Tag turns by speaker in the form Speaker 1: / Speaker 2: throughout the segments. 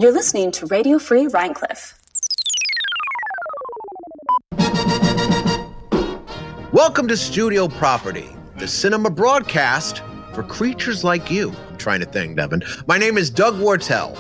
Speaker 1: You're listening to Radio Free Rhinecliff.
Speaker 2: Welcome to Studio Property, the cinema broadcast for creatures like you. I'm trying to think, Devon. My name is Doug Wartell.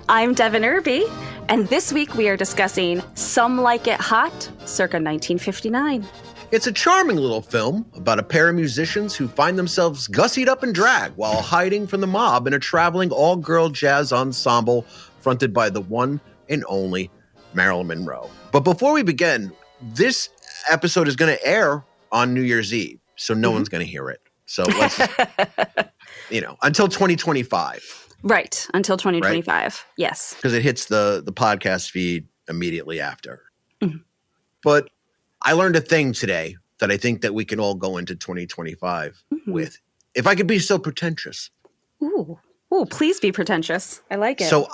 Speaker 1: I'm Devon Irby, and this week we are discussing Some Like It Hot, circa 1959.
Speaker 2: It's a charming little film about a pair of musicians who find themselves gussied up in drag while hiding from the mob in a traveling all-girl jazz ensemble fronted by the one and only Marilyn Monroe. But before we begin, this episode is going to air on New Year's Eve, so no one's going to hear it. So let's, until 2025.
Speaker 1: Right, until 2025, right? Yes.
Speaker 2: Because it hits the podcast feed immediately after. Mm-hmm. But I learned a thing today that I think that we can all go into 2025 with. If I could be so pretentious.
Speaker 1: Ooh, please be pretentious. I like it.
Speaker 2: So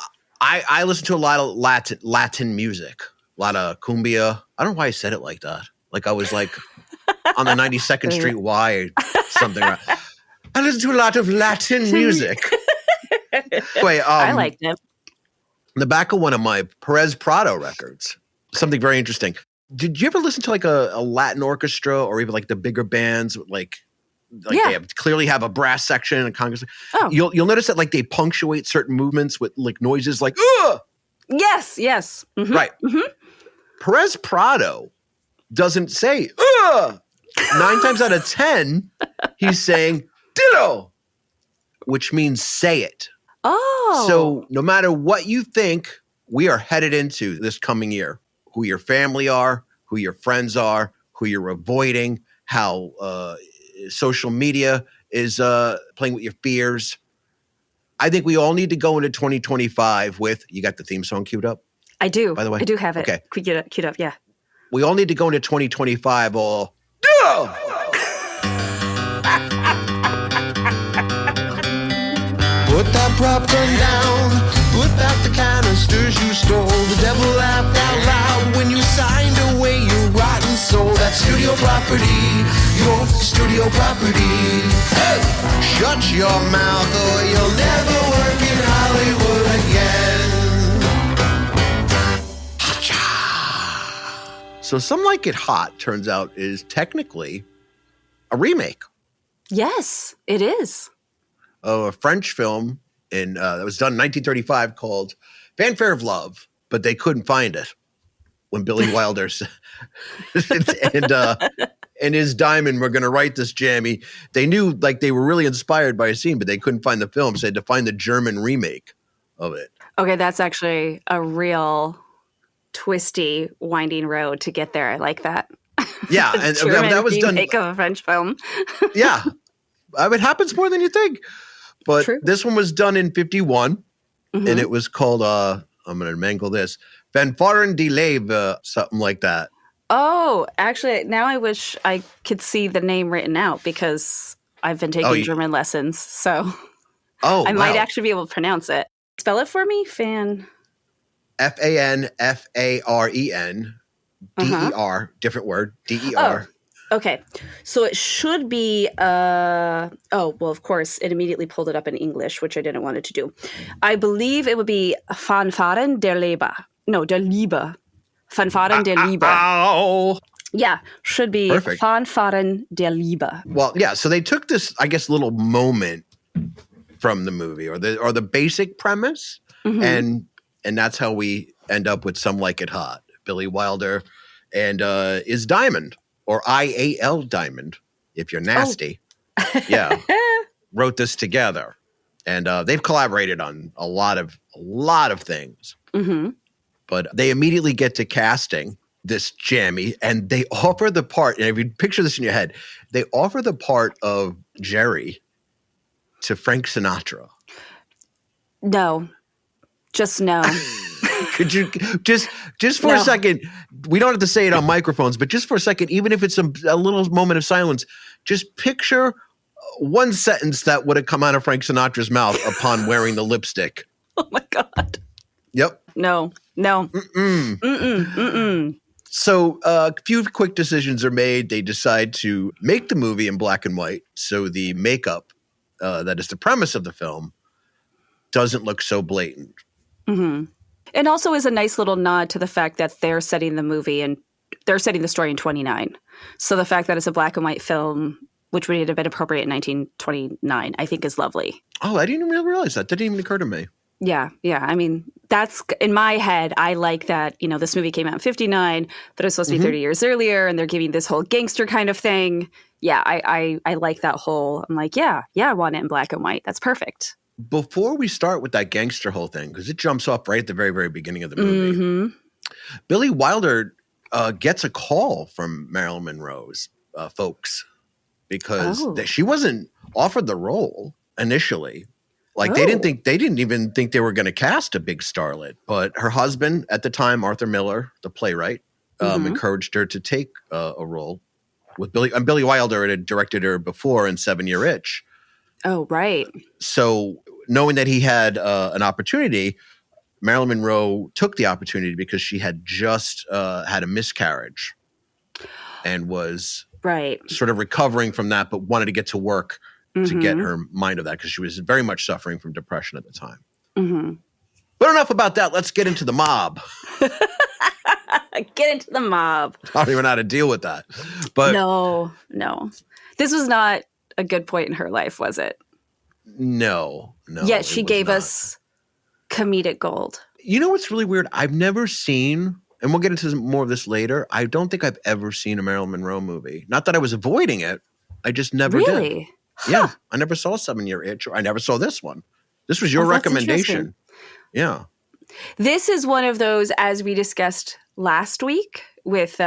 Speaker 2: I listen to a lot of Latin music, a lot of cumbia. I don't know why I said it like that. Like I was like on the 92nd Street Y or something. I listen to a lot of Latin music. Anyway,
Speaker 1: I liked it.
Speaker 2: In the back of one of my Perez Prado records, something very interesting. Did you ever listen to like a Latin orchestra or even like the bigger bands like they clearly have a brass section and a congas? Oh. You'll notice that like they punctuate certain movements with like noises like ugh.
Speaker 1: Yes. Mm-hmm.
Speaker 2: Right. Mm-hmm. Perez Prado doesn't say ugh. 9 times out of 10, he's saying ditto, which means say it.
Speaker 1: Oh.
Speaker 2: So no matter what you think we are headed into this coming year, who your family are, who your friends are, who you're avoiding, how social media is playing with your fears. I think we all need to go into 2025 with, you got the theme song queued up?
Speaker 1: I do.
Speaker 2: By the way?
Speaker 1: I do have it.
Speaker 2: Okay.
Speaker 1: Queued up, yeah.
Speaker 2: We all need to go into 2025 all, no! Put that prop gun down, put back the canisters you stole. The devil laughed out loud when you signed away your rotten soul. That's studio property, your studio property. Hey! Shut your mouth or you'll never work in Hollywood again. So Some Like It Hot, turns out, is technically a remake.
Speaker 1: Yes, it is.
Speaker 2: Of a French film that was done in 1935 called Fanfare of Love, but they couldn't find it when Billy Wilder and his diamond were going to write this jammy. They knew like they were really inspired by a scene, but they couldn't find the film, so they had to find the German remake of it.
Speaker 1: Okay, that's actually a real twisty, winding road to get there. I like that.
Speaker 2: Yeah, and that was done.
Speaker 1: Remake of a French film.
Speaker 2: Yeah, it happens more than you think. But
Speaker 1: True.
Speaker 2: This one was done in 51, and it was called, I'm going to mangle this, Fanfaren de Leve, something like that.
Speaker 1: Oh, actually, now I wish I could see the name written out because I've been taking German lessons, so I might actually be able to pronounce it. Spell it for me,
Speaker 2: Fanfaren, DER, different word, DER.
Speaker 1: Oh. Okay, so it should be, of course, it immediately pulled it up in English, which I didn't want it to do. I believe it would be Fanfaren der Liebe. No, der Liebe. Fanfaren der Liebe.
Speaker 2: Ow.
Speaker 1: Yeah, should be
Speaker 2: Perfect.
Speaker 1: Fanfaren der Liebe.
Speaker 2: Well, yeah, so they took this, I guess, little moment from the movie or the basic premise, and that's how we end up with Some Like It Hot. Billy Wilder and his diamond. Or IAL Diamond, if you're nasty. Oh. Yeah. Wrote this together. And they've collaborated on a lot of things. Mm-hmm. But they immediately get to casting this jammy, and they offer the part, and if you picture this in your head, they offer the part of Jerry to Frank Sinatra.
Speaker 1: No. Just no.
Speaker 2: Could you just for a second, we don't have to say it on microphones, but just for a second, even if it's a little moment of silence, just picture one sentence that would have come out of Frank Sinatra's mouth upon wearing the lipstick.
Speaker 1: Oh my God.
Speaker 2: Yep.
Speaker 1: No.
Speaker 2: So a few quick decisions are made. They decide to make the movie in black and white, so the makeup that is the premise of the film doesn't look so blatant.
Speaker 1: Hmm. And also is a nice little nod to the fact that they're setting the movie and they're setting the story in 29. So the fact that it's a black and white film, which would have been appropriate in 1929, I think is lovely.
Speaker 2: Oh, I didn't even realize that. Didn't even occur to me.
Speaker 1: Yeah, yeah. I mean, that's in my head. I like that, this movie came out in 59, but it's supposed to be 30 years earlier, and they're giving this whole gangster kind of thing. Yeah, I like that whole. I'm like, yeah, I want it in black and white. That's perfect.
Speaker 2: Before we start with that gangster whole thing, because it jumps off right at the very, very beginning of the movie, Billy Wilder gets a call from Marilyn Monroe's folks because she wasn't offered the role initially. Like they didn't even think they were going to cast a big starlet, but her husband at the time, Arthur Miller, the playwright, encouraged her to take a role with Billy. And Billy Wilder had directed her before in 7-Year Itch.
Speaker 1: Oh, right.
Speaker 2: So knowing that he had an opportunity, Marilyn Monroe took the opportunity because she had just had a miscarriage and was sort of recovering from that, but wanted to get to work to get her mind of that because she was very much suffering from depression at the time. But enough about that. Let's get into the mob.
Speaker 1: Get into the mob.
Speaker 2: I don't even know how to deal with that. But
Speaker 1: no. This was not a good point in her life, was it?
Speaker 2: No.
Speaker 1: Yet she gave us comedic gold.
Speaker 2: You know what's really weird? I've never seen, and we'll get into more of this later, I don't think I've ever seen a Marilyn Monroe movie. Not that I was avoiding it. I just never did.
Speaker 1: Really?
Speaker 2: Yeah. I never saw 7-Year Itch. Or I never saw this one. This was your recommendation. Yeah.
Speaker 1: This is one of those, as we discussed last week with,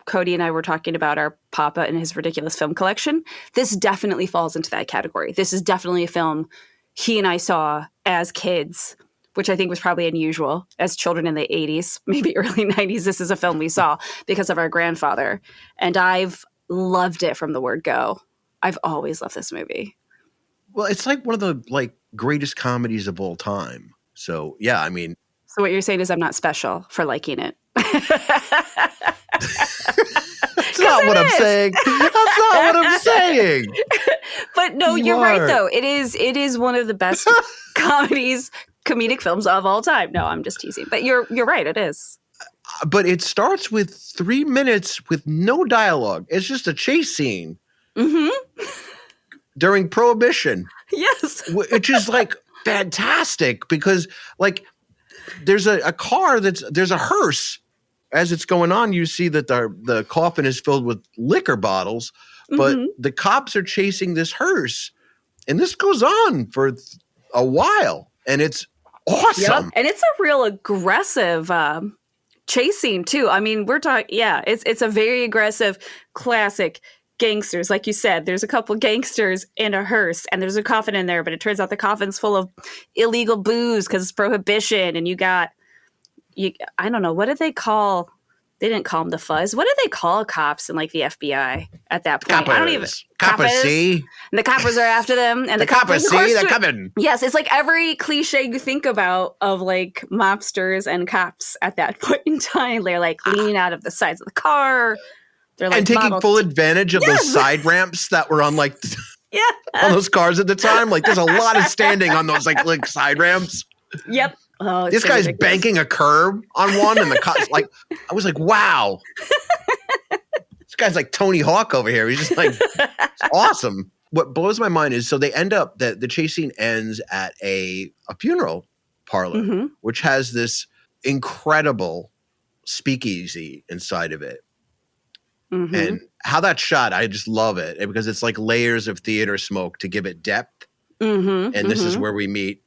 Speaker 1: Cody and I were talking about our Papa and his ridiculous film collection. This definitely falls into that category. This is definitely a film he and I saw as kids, which I think was probably unusual as children in the 80s, maybe early 90s. This is a film we saw because of our grandfather. And I've loved it from the word go. I've always loved this movie.
Speaker 2: Well, it's like one of the greatest comedies of all time. So, yeah, I mean.
Speaker 1: So what you're saying is I'm not special for liking it.
Speaker 2: That's not what I'm saying. That's not what I'm saying.
Speaker 1: But no, you're right, though. It is one of the best comedic films of all time. No, I'm just teasing. But you're right, it is.
Speaker 2: But it starts with 3 minutes with no dialogue. It's just a chase scene. During Prohibition.
Speaker 1: Yes.
Speaker 2: Which is fantastic because there's a car there's a hearse. As it's going on, you see that the coffin is filled with liquor bottles, but the cops are chasing this hearse. And this goes on for a while, and it's awesome.
Speaker 1: Yep. And it's a real aggressive chase scene, too. I mean, we're talking, it's a very aggressive, classic gangsters. Like you said, there's a couple gangsters in a hearse, and there's a coffin in there, but it turns out the coffin's full of illegal booze because it's Prohibition, and I don't know, what did they call? They didn't call them the fuzz. What did they call cops in the FBI at that point?
Speaker 2: Coppers.
Speaker 1: I don't even.
Speaker 2: Coppers, see?
Speaker 1: And the coppers are after them. And
Speaker 2: the coppers, see? They're coming.
Speaker 1: Yes, it's like every cliche you think about of mobsters and cops at that point in time. They're leaning out of the sides of the car. They're
Speaker 2: and taking full advantage of those side ramps that were on on those cars at the time. There's a lot of standing on those side ramps.
Speaker 1: Yep. Oh,
Speaker 2: this guy's banking a curb on one, and the cops I was like, wow. This guy's like Tony Hawk over here. He's just it's awesome. What blows my mind is, so they end up that the chase scene ends at a funeral parlor, which has this incredible speakeasy inside of it. And how that's shot, I just love it because it's layers of theater smoke to give it depth. And this is where we meet,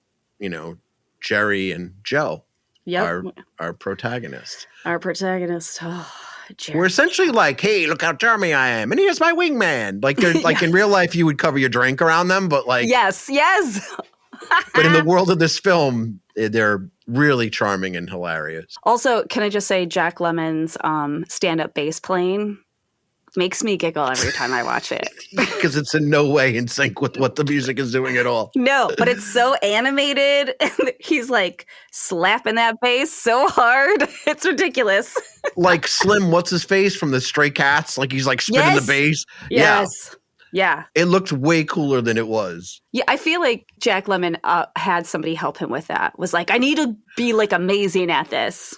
Speaker 2: Jerry and Joe, our protagonist.
Speaker 1: Our protagonist. Oh, Jerry.
Speaker 2: We're essentially hey, look how charming I am. And here's my wingman. They're in real life, you would cover your drink around them, but
Speaker 1: Yes.
Speaker 2: But in the world of this film, they're really charming and hilarious.
Speaker 1: Also, can I just say Jack Lemmon's stand-up bass playing makes me giggle every time I watch it.
Speaker 2: Because it's in no way in sync with what the music is doing at all.
Speaker 1: No, but it's so animated. And he's slapping that bass so hard. It's ridiculous.
Speaker 2: Slim, what's his face from the Stray Cats? He's spinning the bass.
Speaker 1: Yes. Yeah.
Speaker 2: It looked way cooler than it was.
Speaker 1: Yeah, I feel like Jack Lemmon had somebody help him with that. Was like, I need to be like amazing at this.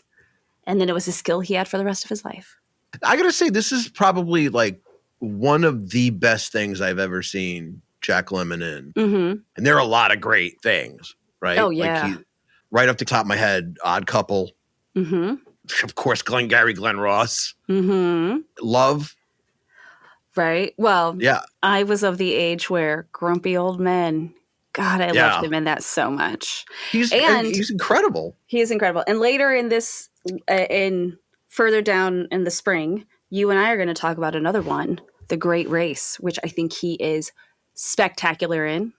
Speaker 1: And then it was a skill he had for the rest of his life.
Speaker 2: I gotta say, this is probably like one of the best things I've ever seen Jack Lemmon in.
Speaker 1: Mm-hmm.
Speaker 2: And there are a lot of great things, right?
Speaker 1: Oh, yeah.
Speaker 2: Like right off the top of my head, Odd Couple.
Speaker 1: Mm-hmm.
Speaker 2: Of course, Glengarry Glen Ross.
Speaker 1: Mm-hmm.
Speaker 2: Love.
Speaker 1: Right. Well,
Speaker 2: Yeah.
Speaker 1: I was of the age where Grumpy Old Men, God, I loved him in that so much.
Speaker 2: He's incredible.
Speaker 1: He is incredible. And later in this, further down in the spring, you and I are going to talk about another one, The Great Race, which I think he is spectacular in.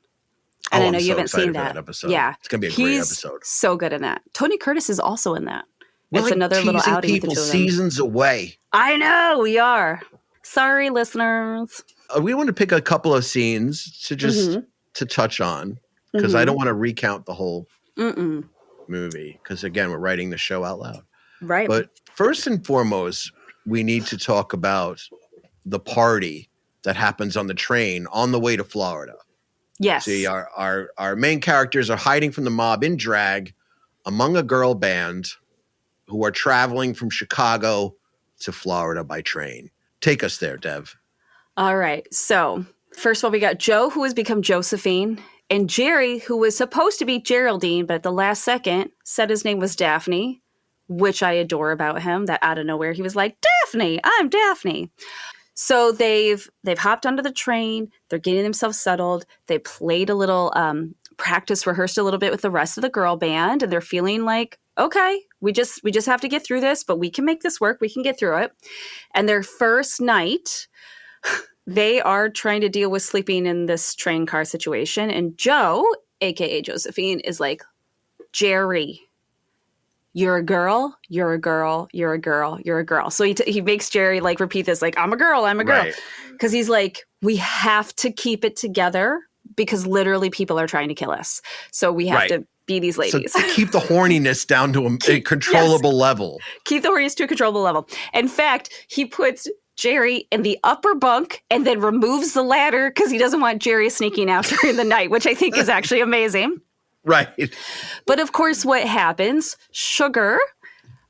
Speaker 1: And I know you haven't seen that.
Speaker 2: Episode.
Speaker 1: Yeah.
Speaker 2: It's going to be a great episode.
Speaker 1: So good in that. Tony Curtis is also in that.
Speaker 2: We're
Speaker 1: it's
Speaker 2: like
Speaker 1: another little outing with the two of them.
Speaker 2: seasons away.
Speaker 1: I know, we are. Sorry, listeners.
Speaker 2: We want to pick a couple of scenes to just to touch on, because I don't want to recount the whole movie, because again, we're writing the show out loud.
Speaker 1: Right.
Speaker 2: But first and foremost, we need to talk about the party that happens on the train on the way to Florida.
Speaker 1: Yes.
Speaker 2: See, our main characters are hiding from the mob in drag among a girl band who are traveling from Chicago to Florida by train. Take us there, Dev.
Speaker 1: All right. So first of all, we got Joe, who has become Josephine, and Jerry, who was supposed to be Geraldine, but at the last second said his name was Daphne, which I adore about him, that out of nowhere he was like, Daphne, I'm Daphne. So they've hopped onto the train. They're getting themselves settled. They played a little rehearsed a little bit with the rest of the girl band, and they're feeling like, okay, we just have to get through this, but we can make this work. We can get through it. And their first night, they are trying to deal with sleeping in this train car situation. And Joe, aka Josephine, is like, Jerry, you're a girl, you're a girl, you're a girl, you're a girl. So he makes Jerry like repeat this, like, I'm a girl, I'm a girl. Because he's like, we have to keep it together because literally people are trying to kill us. So we have to be these ladies.
Speaker 2: So keep the horniness down to a controllable level. Keep
Speaker 1: the horniness to a controllable level. In fact, he puts Jerry in the upper bunk and then removes the ladder because he doesn't want Jerry sneaking out during the night, which I think is actually amazing.
Speaker 2: Right.
Speaker 1: But of course, what happens? Sugar,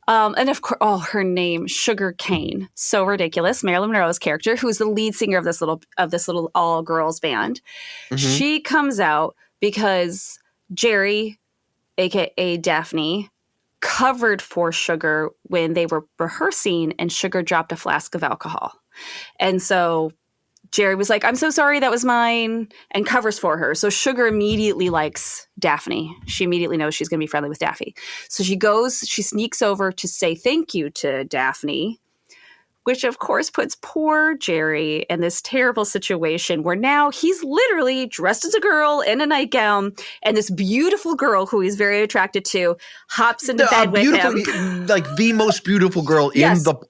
Speaker 1: and of course, her name, Sugar Cane, so ridiculous. Marilyn Monroe's character, who's the lead singer of this little all girls band, she comes out because Jerry, aka Daphne, covered for Sugar when they were rehearsing, and Sugar dropped a flask of alcohol, and so Jerry was like, I'm so sorry, that was mine, and covers for her. So Sugar immediately likes Daphne. She immediately knows she's going to be friendly with Daphne. So she sneaks over to say thank you to Daphne, which of course puts poor Jerry in this terrible situation where now he's literally dressed as a girl in a nightgown, and this beautiful girl who he's very attracted to hops into bed with him.
Speaker 2: Like the most beautiful girl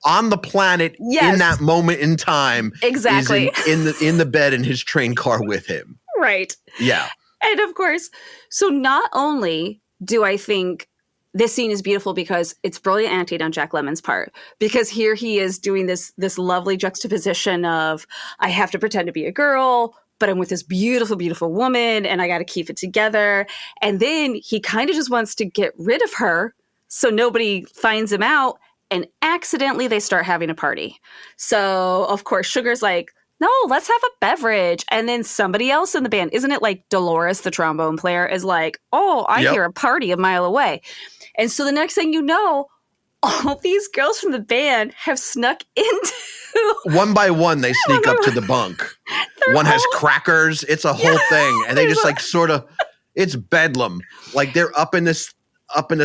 Speaker 2: on the planet in that moment in time.
Speaker 1: Exactly.
Speaker 2: Is in the bed in his train car with him.
Speaker 1: Right.
Speaker 2: Yeah.
Speaker 1: And of course, so not only do I think this scene is beautiful because it's brilliant acting on Jack Lemmon's part, because here he is doing this lovely juxtaposition of, I have to pretend to be a girl, but I'm with this beautiful, beautiful woman and I got to keep it together. And then he kind of just wants to get rid of her so nobody finds him out, and accidentally they start having a party. So of course, Sugar's like, no, let's have a beverage. And then somebody else in the band, isn't it like Dolores, the trombone player, is like, oh, I hear a party a mile away. And so the next thing you know, all these girls from the band have snuck into...
Speaker 2: One by one, they sneak up to the bunk. One has crackers. It's a whole thing. And they just like sort of... It's bedlam. Like they're up in this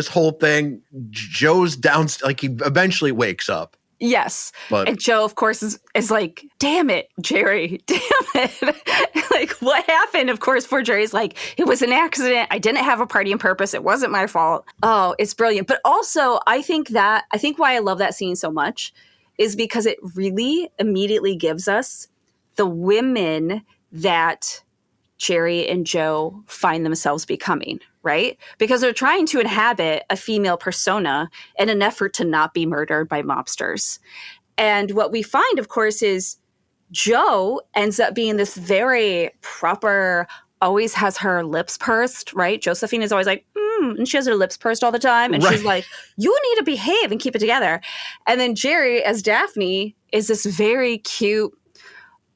Speaker 2: whole thing. Joe's down... Like he eventually wakes up.
Speaker 1: Yes. And Joe, of course, is like, damn it, Jerry, damn it. Like, what happened? Of course, poor Jerry's like, it was an accident. I didn't have a party on purpose. It wasn't my fault. Oh, it's brilliant. But also, I think why I love that scene so much is because it really immediately gives us the women that Jerry and Joe find themselves becoming, right? Because they're trying to inhabit a female persona in an effort to not be murdered by mobsters. And what we find, of course, is Joe ends up being this very proper, always has her lips pursed, right? Josephine is always like, and she has her lips pursed all the time. And she's like, you need to behave and keep it together. And then Jerry, as Daphne, is this very cute,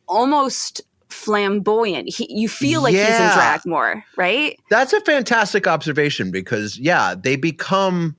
Speaker 1: almost flamboyant. You feel like he's in drag more, right?
Speaker 2: That's a fantastic observation because, they become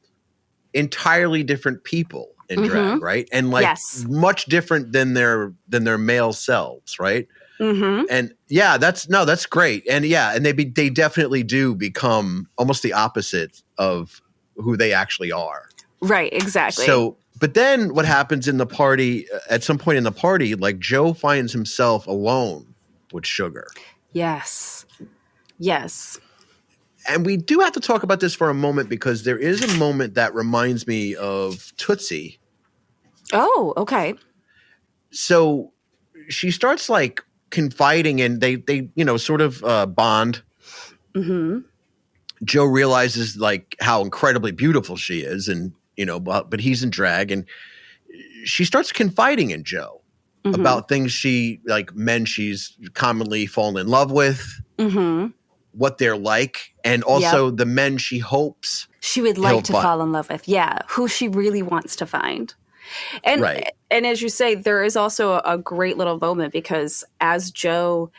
Speaker 2: entirely different people in drag, right? And like much different than their male selves, right? And that's great. And and they definitely do become almost the opposite of who they actually are.
Speaker 1: Right, exactly.
Speaker 2: So, but then what happens in the party, at some point in the party, like Joe finds himself alone with Sugar.
Speaker 1: Yes.
Speaker 2: And we do have to talk about this for a moment because there is a moment that reminds me of Tootsie.
Speaker 1: Oh, okay.
Speaker 2: So she starts like confiding and they sort of bond. Joe realizes like how incredibly beautiful she is and, but he's in drag and she starts confiding in Joe about things men she's commonly fallen in love with, what they're like, and also the men she hopes
Speaker 1: she would like to fall in love with. Yeah. Who she really wants to find. And and as you say, there is also a great little moment because as Josephine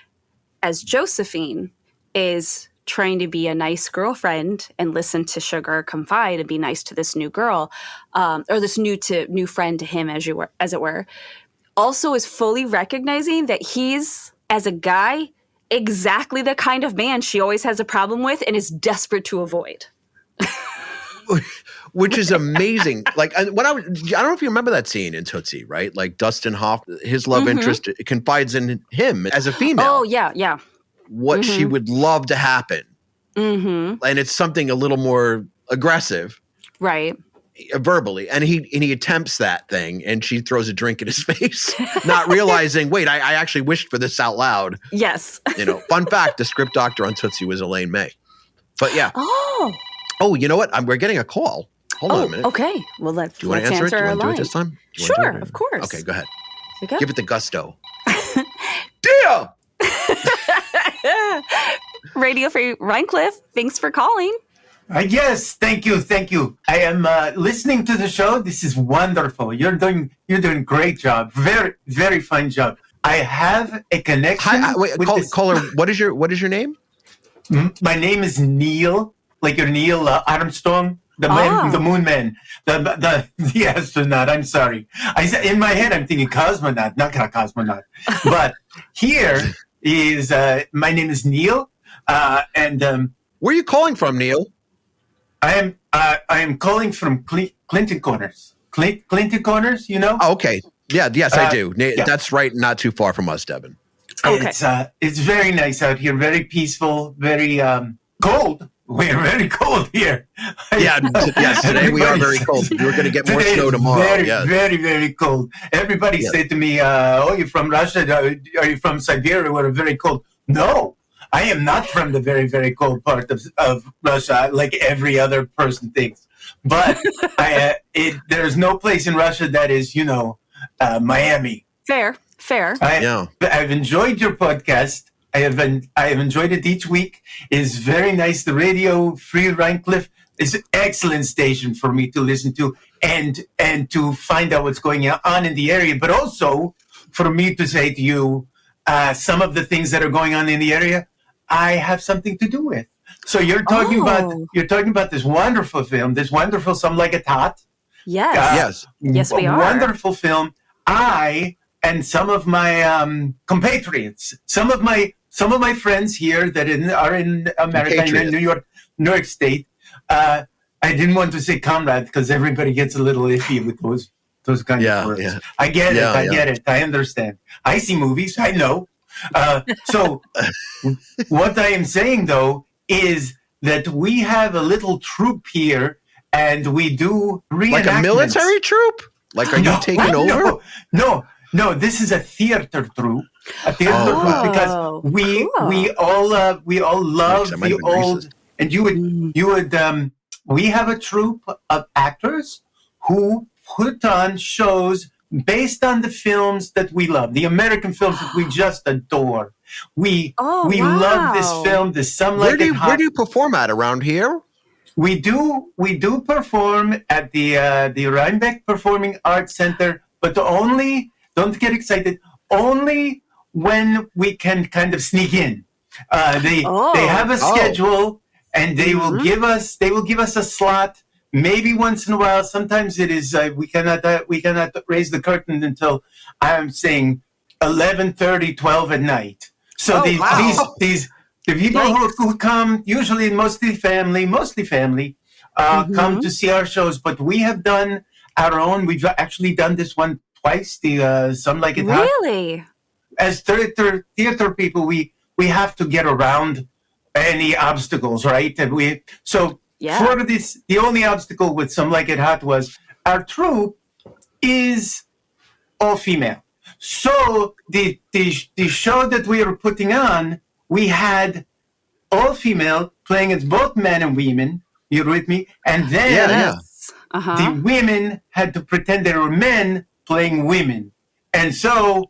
Speaker 1: is trying to be a nice girlfriend and listen to Sugar confide and be nice to this new girl, or this new friend to him, as it were, also is fully recognizing that he's, as a guy, exactly the kind of man she always has a problem with and is desperate to avoid.
Speaker 2: Which is amazing. Like I don't know if you remember that scene in Tootsie, right? Like Dustin Hoff, his love interest confides in him as a female.
Speaker 1: Oh yeah.
Speaker 2: What she would love to happen. And it's something a little more aggressive.
Speaker 1: Right.
Speaker 2: Verbally. And he attempts that thing and she throws a drink in his face, not realizing, wait, I actually wished for this out loud.
Speaker 1: Yes.
Speaker 2: Fun fact, the script doctor on Tootsie was Elaine May. But yeah.
Speaker 1: Oh,
Speaker 2: you know what? We're getting a call. Hold on a minute.
Speaker 1: Okay. Well, let's
Speaker 2: do you want to answer it? Do you want to do it this time?
Speaker 1: Sure, of course.
Speaker 2: Okay, go ahead.
Speaker 1: Okay.
Speaker 2: Give it the gusto. Damn!
Speaker 3: Radio Free Rhinecliff, thanks for calling.
Speaker 4: Yes, thank you. I am listening to the show. This is wonderful. You're doing a great job. Very, very fine job. I have a connection.
Speaker 2: Caller. What is your name?
Speaker 4: My name is Neil, like you're Neil Armstrong, the moon man, the astronaut. I'm sorry. In my head, I'm thinking cosmonaut, not cosmonaut. But here is my name is Neil, and
Speaker 2: where are you calling from, Neil?
Speaker 4: I am calling from Clinton Corners. Clinton Corners,
Speaker 2: Oh, okay. Yeah, yes, I do. That's right, not too far from us, Devon.
Speaker 4: Okay. It's very nice out here, very peaceful, very cold. We're very cold here.
Speaker 2: Yes, today we are very cold. We're going to get more snow tomorrow.
Speaker 4: Very, very, very cold. Everybody said to me, you're from Russia? Are you from Siberia? We're very cold. No, I am not from the very, very cold part of Russia, like every other person thinks. But there's no place in Russia that is, Miami.
Speaker 3: Fair.
Speaker 4: I've enjoyed your podcast. I have enjoyed it each week. It's very nice. The Radio Free Rhinecliff is an excellent station for me to listen to and to find out what's going on in the area, but also for me to say to you some of the things that are going on in the area I have something to do with. So you're talking about this wonderful film, this wonderful Some Like It Hot.
Speaker 3: Yes. Yes, we are.
Speaker 4: Wonderful film. I and some of my compatriots, some of my friends here that are in America, in New York State. I didn't want to say comrade because everybody gets a little iffy with those kind of words. Yeah. I get it. I get it. I understand. I see movies. I know. So what I am saying, though, is that we have a little troupe here, and we do reenactments.
Speaker 2: Like a military troupe? Like, are you taking over?
Speaker 4: No, this is a theater troupe. A theater troupe because we all love the old. And you would we have a troupe of actors who put on shows based on the films that we love, the American films that we just adore. We love this film, The Some Like It Hot.
Speaker 2: Where do you perform at around here?
Speaker 4: We do perform at the Rhinebeck Performing Arts Center, but only, don't get excited, only when we can kind of sneak in. They have a schedule, and they will give us a slot. Maybe once in a while. Sometimes it is we cannot raise the curtain until, I'm saying, 11:30, 12 at night. So the people who come, usually mostly family, come to see our shows. But we have done our own. We've actually done this one twice. The Some Like It Hot.
Speaker 1: Really?
Speaker 4: As theater people, we have to get around any obstacles, right? And for this, the only obstacle with Some Like It Hot was our troupe is all female. So the show that we were putting on, we had all female playing as both men and women. You're with me? And then the women had to pretend they were men playing women. And so...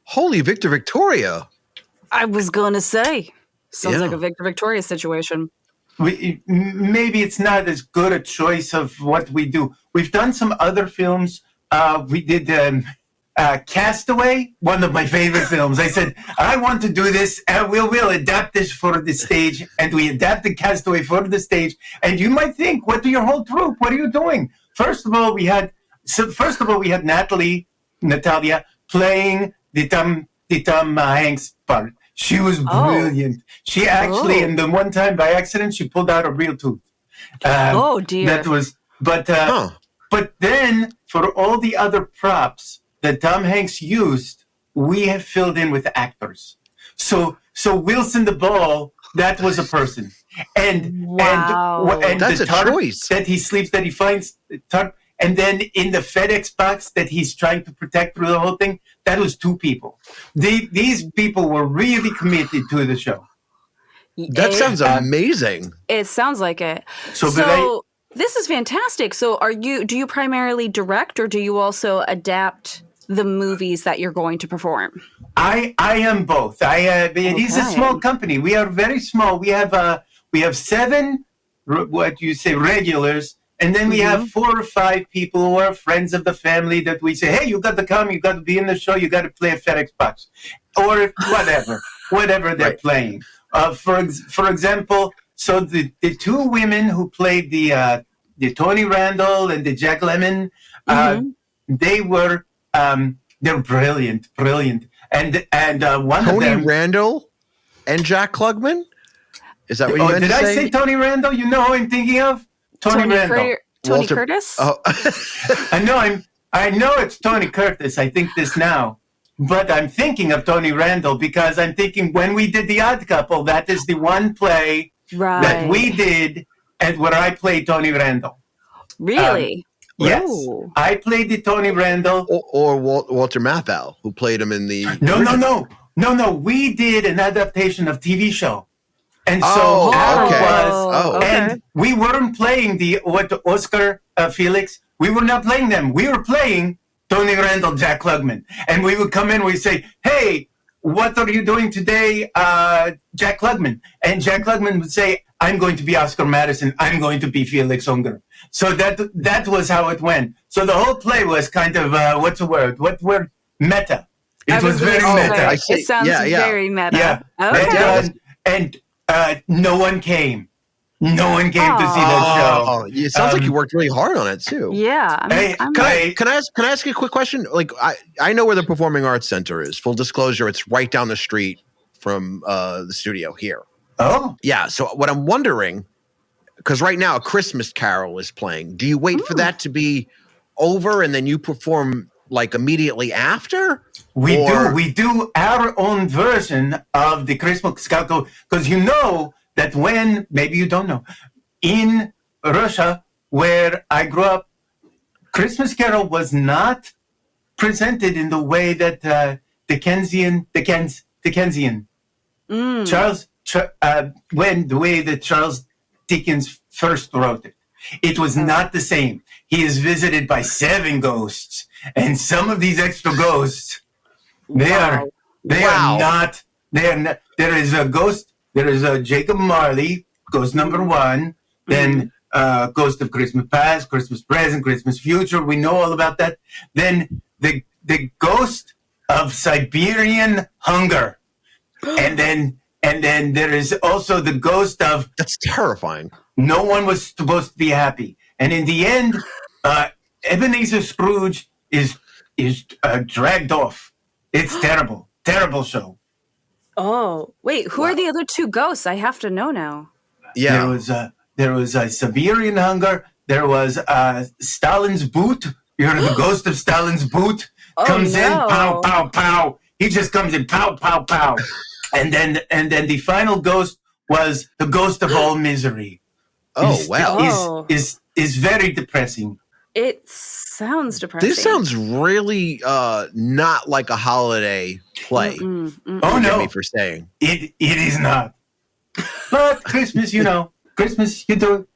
Speaker 2: Holy Victor Victoria.
Speaker 1: I was going to say. Sounds like a Victor Victoria situation.
Speaker 4: Maybe it's not as good a choice of what we do. We've done some other films. We did Castaway, one of my favorite films. I said, I want to do this, and we'll adapt this for the stage. And we adapted Castaway for the stage. And you might think, what do your whole troupe? What are you doing? First of all, we had Natalia playing the Tom Hanks part. She was brilliant. She actually, and the one time by accident, she pulled out a real tooth.
Speaker 1: Dear.
Speaker 4: That was, but then for all the other props that Tom Hanks used, we have filled in with actors. So Wilson the Ball, that was a person, and
Speaker 2: that's
Speaker 4: the
Speaker 2: a
Speaker 4: tarp
Speaker 2: choice
Speaker 4: that he sleeps, that he finds the tarp. And then in the FedEx box that he's trying to protect through the whole thing, that was 2 people. These people were really committed to the show.
Speaker 2: That sounds amazing.
Speaker 1: It sounds like it. So this is fantastic. So do you primarily direct, or do you also adapt the movies that you're going to perform?
Speaker 4: I am both. It is a small company. We are very small. We have 7 regulars. And then we have 4 or 5 people who are friends of the family that we say, hey, you got to come, you got to be in the show, you got to play a FedEx box. Or whatever they're playing. For example, so the 2 women who played the Tony Randall and the Jack Lemmon, they're brilliant. And one
Speaker 2: Tony
Speaker 4: of them...
Speaker 2: Tony Randall and Jack Klugman? Is that what you meant to say?
Speaker 4: Did I say Tony Randall? You know who I'm thinking of? Tony Randall.
Speaker 1: Tony Curtis?
Speaker 2: Oh.
Speaker 4: I know it's Tony Curtis. I think this now. But I'm thinking of Tony Randall because I'm thinking when we did The Odd Couple, that is the one play that we did and where I played Tony Randall.
Speaker 1: Really?
Speaker 4: Yes. I played the Tony Randall.
Speaker 2: Or Walter Matthau, who played him in the...
Speaker 4: No. We did an adaptation of TV show. And so and we weren't playing Oscar Felix. We were not playing them. We were playing Tony Randall, Jack Klugman. And we would come in, we'd say, hey, what are you doing today, Jack Klugman? And Jack Klugman would say, I'm going to be Oscar Madison. I'm going to be Felix Unger. So that was how it went. So the whole play was kind of, what's the word? What word? Meta. It was very meta.
Speaker 1: It sounds very meta.
Speaker 4: Yeah.
Speaker 1: Okay.
Speaker 4: And no one came. No one came to see that show.
Speaker 2: It sounds like you worked really hard on it too.
Speaker 1: Yeah.
Speaker 2: Can I ask you a quick question? Like I know where the Performing Arts Center is. Full disclosure, it's right down the street from the studio here.
Speaker 4: Oh.
Speaker 2: Yeah. So what I'm wondering, because right now A Christmas Carol is playing. Do you wait for that to be over and then you perform like immediately after?
Speaker 4: We do our own version of the Christmas Carol, because you know that when, maybe you don't know, in Russia, where I grew up, Christmas Carol was not presented in the way that Dickensian, when the way that Charles Dickens first wrote it. It was not the same. He is visited by 7 ghosts, and some of these extra ghosts, they are not. There is a ghost. There is a Jacob Marley, ghost number 1. Then ghost of Christmas past, Christmas present, Christmas future. We know all about that. Then the ghost of Siberian hunger, and then there is also the ghost of.
Speaker 2: That's terrifying.
Speaker 4: No one was supposed to be happy, and in the end, Ebenezer Scrooge is dragged off. It's terrible show.
Speaker 1: Oh, wait, who are the other 2 ghosts? I have to know now.
Speaker 2: Yeah.
Speaker 4: There was a Siberian hunger. There was Stalin's boot. You heard of the ghost of Stalin's boot? Comes in, pow, pow, pow. He just comes in, pow, pow, pow. And then the final ghost was the ghost of all misery.
Speaker 2: Oh, wow.
Speaker 4: Is very depressing.
Speaker 1: It sounds depressing.
Speaker 2: This sounds really not like a holiday play.
Speaker 4: Oh, no.
Speaker 2: Forgive me for saying.
Speaker 4: It is not. But Christmas, Christmas, you do it.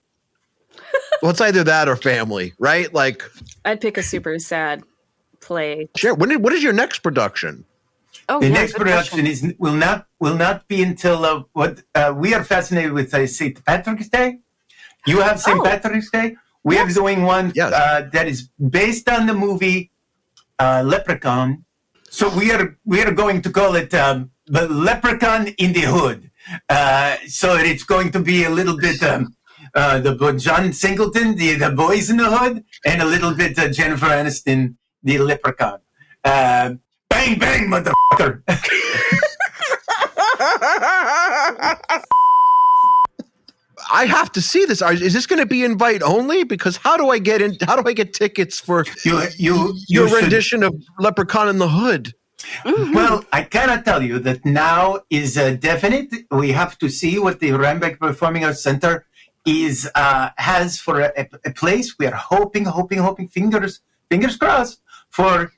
Speaker 2: Well, it's either that or family, right? Like,
Speaker 1: I'd pick a super sad play.
Speaker 2: sure. What is your next production?
Speaker 1: Oh,
Speaker 4: The
Speaker 1: yeah,
Speaker 4: next
Speaker 1: good
Speaker 4: production
Speaker 1: question.
Speaker 4: will not be until we are fascinated with St. Patrick's Day. You have St. Patrick's Day. We are doing one that is based on the movie Leprechaun. So we are going to call it the Leprechaun in the Hood. So it's going to be a little bit the John Singleton, the Boys in the Hood, and a little bit Jennifer Aniston, the Leprechaun. Bang bang, motherfucker!
Speaker 2: I have to see this. Is this going to be invite only? Because how do I get in? How do I get tickets for your rendition of Leprechaun in the Hood?
Speaker 1: Mm-hmm.
Speaker 4: Well, I cannot tell you that now is definite. We have to see what the Rhinebeck Performing Arts Center has for a place. We are hoping, fingers crossed for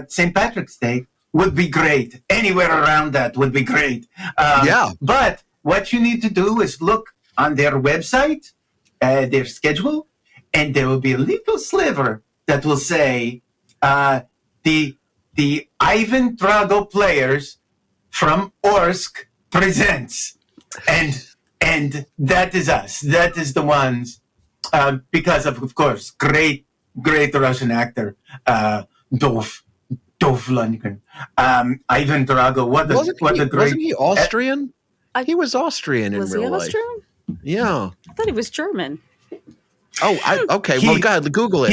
Speaker 4: St. Patrick's Day would be great. Anywhere around that would be great. But what you need to do is look on their website, their schedule, and there will be a little sliver that will say the Ivan Drago Players from Orsk presents, and that is us. That is the ones because of course, great Russian actor Dolph Lundgren, Ivan Drago. What a great!
Speaker 2: Wasn't he Austrian? He was Austrian in real life.
Speaker 1: Was he Austrian?
Speaker 2: Yeah.
Speaker 1: I thought he was German.
Speaker 2: Oh, okay. Well, go ahead, Google it.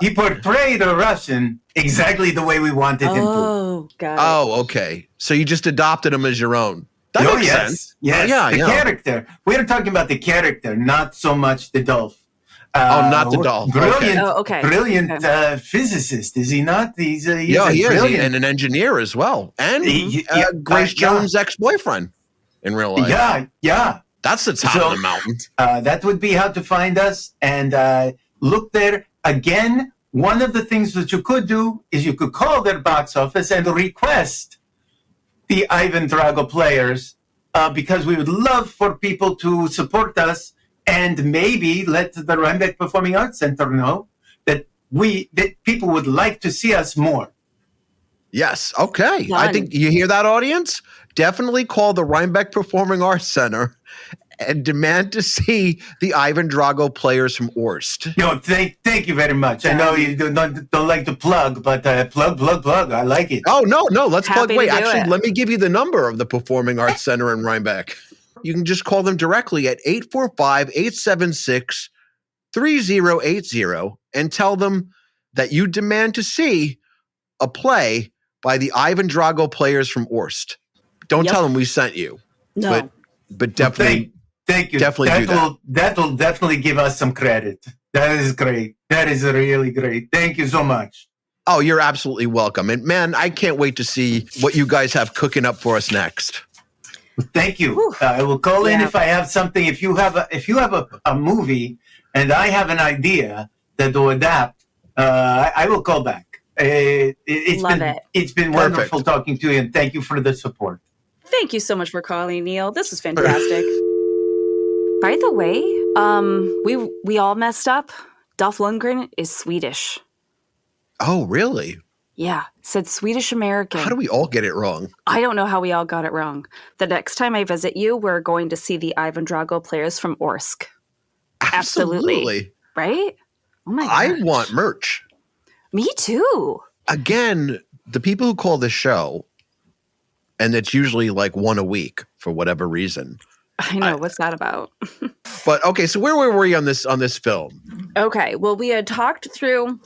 Speaker 4: He portrayed a Russian exactly the way we wanted him to.
Speaker 1: Oh, got it.
Speaker 2: Oh, okay. So you just adopted him as your own. That makes sense.
Speaker 4: Yes, the character. We're talking about the character, not so much the Dolph.
Speaker 2: Not the Dolph.
Speaker 4: Brilliant physicist, is he not? He's
Speaker 2: he is, and an engineer as well, and Grace Jones' ex-boyfriend in real life.
Speaker 4: Yeah.
Speaker 2: That's the top of the mountain.
Speaker 4: That would be how to find us, and look there. Again, one of the things that you could do is you could call their box office and request the Ivan Drago Players, because we would love for people to support us and maybe let the Rhinebeck Performing Arts Center know that people would like to see us more.
Speaker 2: Yes. Okay.
Speaker 1: Done.
Speaker 2: I think you hear that, audience? Definitely call the Rhinebeck Performing Arts Center and demand to see the Ivan Drago Players from Orst.
Speaker 4: Thank you very much. I know you don't like to plug, but plug. I like it.
Speaker 2: Oh, no. Let's
Speaker 1: Happy
Speaker 2: plug. Wait,
Speaker 1: to do
Speaker 2: actually,
Speaker 1: it.
Speaker 2: let me give you the number of the Performing Arts Center in Rhinebeck. You can just call them directly at 845-876-3080 and tell them that you demand to see a play by the Ivan Drago Players from Orst. Don't tell them we sent you.
Speaker 1: No.
Speaker 2: But definitely.
Speaker 4: Thank you.
Speaker 2: Definitely do that.
Speaker 4: That will definitely give us some credit. That is great. That is really great. Thank you so much.
Speaker 2: Oh, you're absolutely welcome. And man, I can't wait to see what you guys have cooking up for us next.
Speaker 4: Thank you. I will call in if I have something. If you have a movie and I have an idea that will adapt, I will call back. It's been wonderful talking to you, and thank you for the support.
Speaker 1: Thank you so much for calling, Neil. This is fantastic. By the way, we all messed up. Dolph Lundgren is Swedish.
Speaker 2: Oh, really?
Speaker 1: Yeah, said Swedish American.
Speaker 2: How do we all get it wrong?
Speaker 1: I don't know how we all got it wrong. The next time I visit you, we're going to see the Ivan Drago players from Orsk. Absolutely. Right? Oh my gosh.
Speaker 2: I want merch.
Speaker 1: Me too.
Speaker 2: Again, the people who call this show, and it's usually like one a week for whatever reason.
Speaker 1: I know. What's that about?
Speaker 2: But okay, so where were we on this film?
Speaker 1: Okay, well, we had talked through.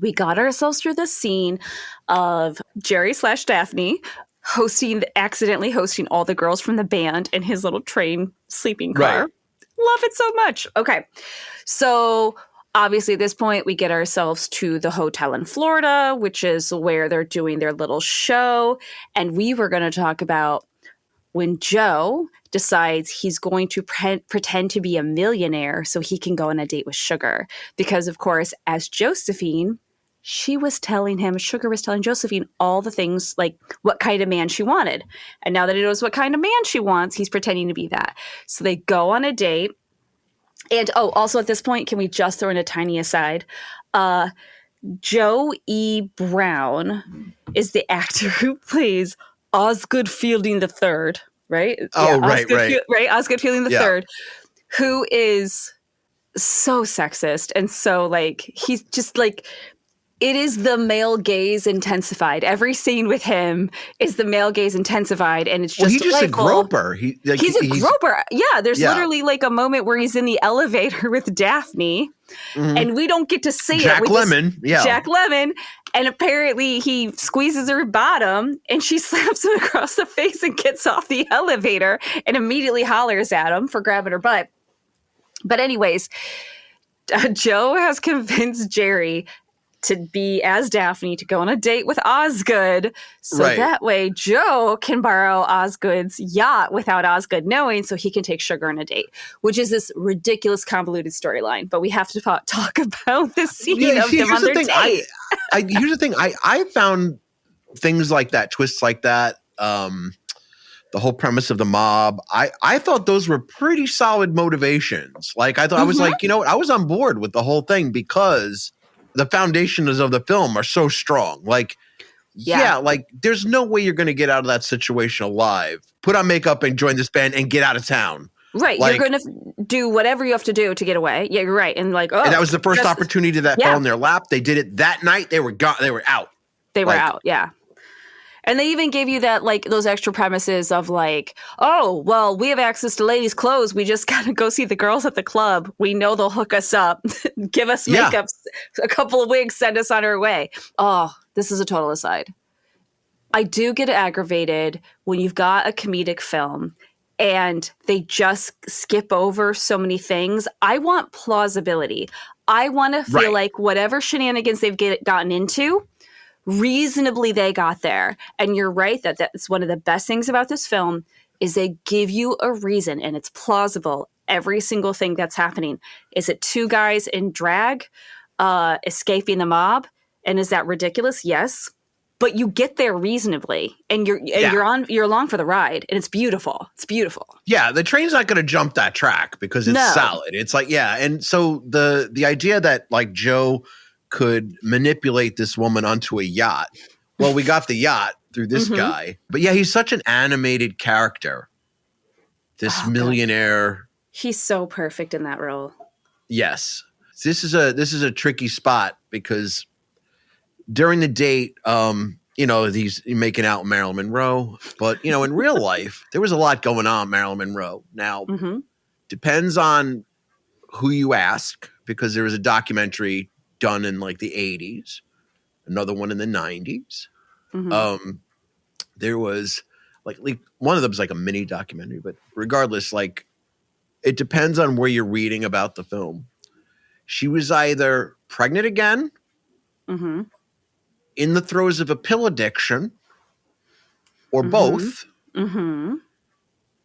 Speaker 1: We got ourselves through the scene of Jerry / Daphne accidentally hosting all the girls from the band in his little train sleeping car.
Speaker 2: Right.
Speaker 1: Love it so much. Okay, so obviously at this point we get ourselves to the hotel in Florida, which is where they're doing their little show, and we were going to talk about when Joe decides he's going to pretend to be a millionaire so he can go on a date with Sugar. Because, of course, as Josephine, Sugar was telling Josephine all the things, like what kind of man she wanted. And now that he knows what kind of man she wants, he's pretending to be that. So they go on a date. And, also at this point, can we just throw in a tiny aside? Joe E. Brown is the actor who plays Osgood Fielding III, right?
Speaker 2: Oh,
Speaker 1: yeah,
Speaker 2: right.
Speaker 1: Right, Osgood Fielding III, who is so sexist and so, like, he's just, like, it is the male gaze intensified. Every scene with him is the male gaze intensified, and it's just
Speaker 2: he's just
Speaker 1: delightful.
Speaker 2: a groper. He's
Speaker 1: a groper. Yeah, there's literally, like, a moment where he's in the elevator with Daphne, and we don't get to see
Speaker 2: Jack
Speaker 1: it.
Speaker 2: Lemmon.
Speaker 1: Jack Lemmon. And apparently he squeezes her bottom and she slaps him across the face and gets off the elevator and immediately hollers at him for grabbing her butt. But anyways, Joe has convinced Jerry to be as Daphne to go on a date with Osgood. So that way Joe can borrow Osgood's yacht without Osgood knowing so he can take Sugar on a date, which is this ridiculous convoluted storyline. But we have to talk about the scene of them on their date.
Speaker 2: Here's the thing. I found things like that, twists like that, the whole premise of the mob. I thought those were pretty solid motivations. Like I thought I was like, you know what? I was on board with the whole thing because the foundations of the film are so strong. Like, like there's no way you're going to get out of that situation alive. Put on makeup and join this band and get out of town.
Speaker 1: Right. Like, you're going to do whatever you have to do to get away. Yeah, you're right. And like,
Speaker 2: and that was the first opportunity that fell in their lap. They did it that night. They were gone. They were out.
Speaker 1: They were out. Yeah. And they even gave you that, like, those extra premises of like, oh, well, we have access to ladies' clothes. We just got to go see the girls at the club. We know they'll hook us up, give us makeup, a couple of wigs, send us on our way. Oh, this is a total aside. I do get aggravated when you've got a comedic film and they just skip over so many things. I want plausibility. I want to feel like whatever shenanigans they've gotten into, reasonably they got there. And you're right that that's one of the best things about this film is they give you a reason and it's plausible. Every single thing that's happening. Is it two guys in drag escaping the mob? And is that ridiculous? Yes. But you get there reasonably and you're along for the ride and it's beautiful. It's beautiful.
Speaker 2: Yeah, the train's not going to jump that track because it's solid. It's like, and so the idea that like Joe could manipulate this woman onto a yacht. Well, we got the yacht through this guy. But yeah, he's such an animated character. This millionaire. He's
Speaker 1: so perfect in that role.
Speaker 2: Yes. This is a tricky spot because during the date, he's making out with Marilyn Monroe. But, in real life, there was a lot going on with Marilyn Monroe. Now, depends on who you ask because there was a documentary done in like the 80s, another one in the 90s. There was like one of them was like a mini documentary, but regardless, like it depends on where you're reading about the film. She was either pregnant again, in the throes of a pill addiction, or both.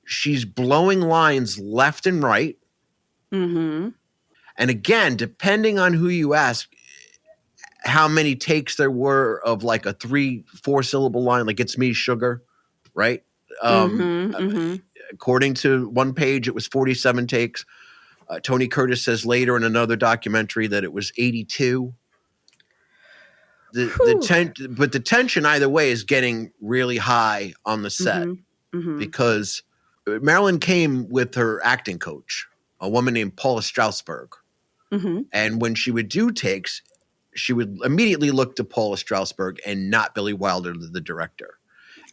Speaker 2: She's blowing lines left and right. And again, depending on who you ask, how many takes there were of like a 3-4 syllable line, like it's me, Sugar, right? according to one page, it was 47 takes. Tony Curtis says later in another documentary that it was 82. But the tension either way is getting really high on the set because Marilyn came with her acting coach, a woman named Paula Strasberg. And when she would do takes, she would immediately look to Paula Strasberg and not Billy Wilder, the director.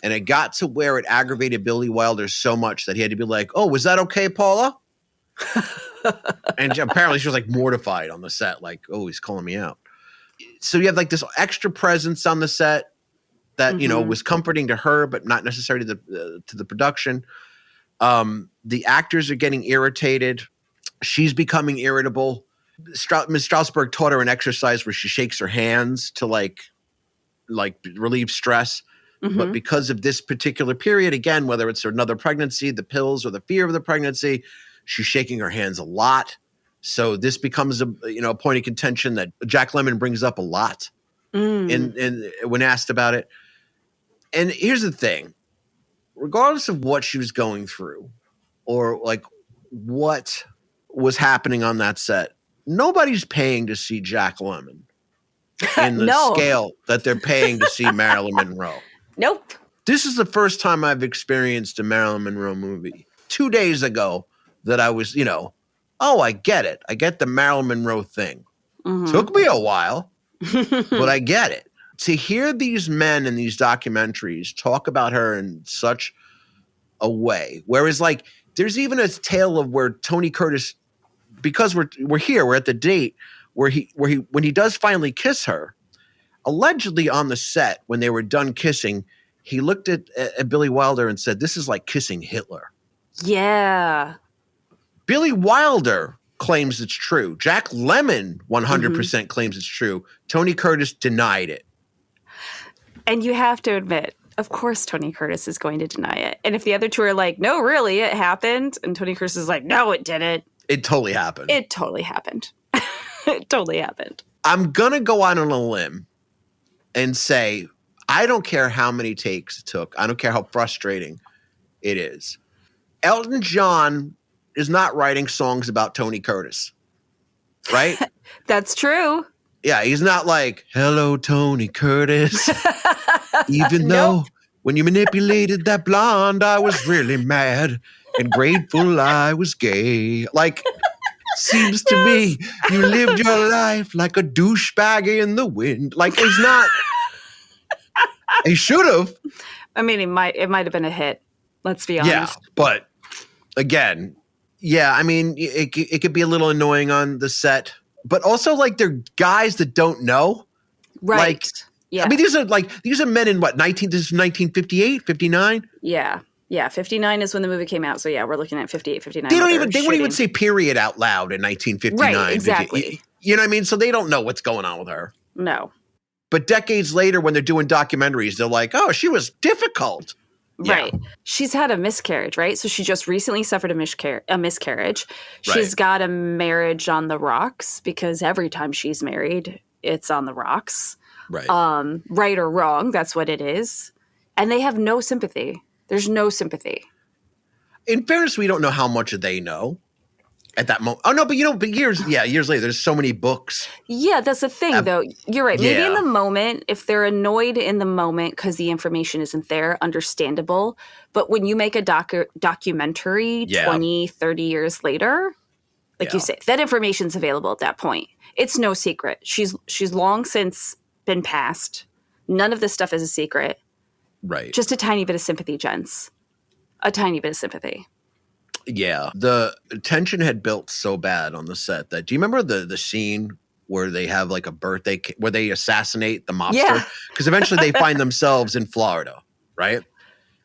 Speaker 2: And it got to where it aggravated Billy Wilder so much that he had to be like, "Oh, was that okay, Paula?" And apparently she was like mortified on the set, like, "Oh, he's calling me out." So you have like this extra presence on the set that, you know, was comforting to her, but not necessarily to the production. The actors are getting irritated. She's becoming irritable. Ms. Strasberg taught her an exercise where she shakes her hands to like relieve stress. But because of this particular period, again, whether it's another pregnancy, the pills, or the fear of the pregnancy, she's shaking her hands a lot. So this becomes a point of contention that Jack Lemmon brings up a lot in when asked about it. And here's the thing. Regardless of what she was going through or like what was happening on that set, nobody's paying to see Jack Lemmon in the scale that they're paying to see Marilyn Monroe.
Speaker 1: Nope.
Speaker 2: This is the first time I've experienced a Marilyn Monroe movie 2 days ago that I was, I get it. I get the Marilyn Monroe thing. Took me a while, but I get it. To hear these men in these documentaries talk about her in such a way, whereas like there's even a tale of where Tony Curtis, because we're here, we're at the date where he when he does finally kiss her, allegedly on the set when they were done kissing, he looked at Billy Wilder and said, "This is like kissing Hitler."
Speaker 1: Yeah.
Speaker 2: Billy Wilder claims it's true. Jack Lemmon 100% claims it's true. Tony Curtis denied it.
Speaker 1: And you have to admit, of course Tony Curtis is going to deny it. And if the other two are like, "No, really, it happened," and Tony Curtis is like, "No, it didn't."
Speaker 2: It totally happened.
Speaker 1: It totally happened. It totally happened.
Speaker 2: I'm going to go out on a limb and say, I don't care how many takes it took. I don't care how frustrating it is. Elton John is not writing songs about Tony Curtis, right?
Speaker 1: That's true.
Speaker 2: Yeah, he's not like, "Hello, Tony Curtis." Even though when you manipulated that blonde, I was really mad and grateful I was gay. Like, seems to me you lived your life like a douchebag in the wind. Like, he's not. He should have.
Speaker 1: I mean, it might have been a hit. Let's be honest.
Speaker 2: Yeah, but again, I mean, it could be a little annoying on the set, but also like they're guys that don't know.
Speaker 1: Right.
Speaker 2: Like,
Speaker 1: yeah.
Speaker 2: I mean, these are men in what, this is 1958, 59?
Speaker 1: Yeah. Yeah, 59 is when the movie came out. So yeah, we're looking at 58, 59.
Speaker 2: They won't even say period out loud in 1959.
Speaker 1: Right, exactly.
Speaker 2: You know what I mean? So they don't know what's going on with her.
Speaker 1: No.
Speaker 2: But decades later, when they're doing documentaries, they're like, "Oh, she was difficult."
Speaker 1: Right.
Speaker 2: Yeah.
Speaker 1: She's had a miscarriage, right? So she just recently suffered a miscarriage. She's
Speaker 2: Right.
Speaker 1: got a marriage on the rocks because every time she's married, it's on the rocks.
Speaker 2: Right.
Speaker 1: Right or wrong, that's what it is. And they have no sympathy. There's no sympathy.
Speaker 2: In fairness, we don't know how much they know at that moment. Oh no, but years later, there's so many books.
Speaker 1: Yeah, that's the thing, though. You're right. Maybe in
Speaker 2: yeah.
Speaker 1: the moment, if they're annoyed in the moment because the information isn't there, understandable. But when you make a documentary 20, 30 years later, like you say, that information's available at that point. It's no secret. She's long since been passed. None of this stuff is a secret.
Speaker 2: Right.
Speaker 1: Just a tiny bit of sympathy, gents. A tiny bit of sympathy.
Speaker 2: Yeah. The tension had built so bad on the set that, do you remember the scene where they have like a birthday, where they assassinate the mobster?
Speaker 1: Yeah.
Speaker 2: Because eventually they find themselves in Florida, right?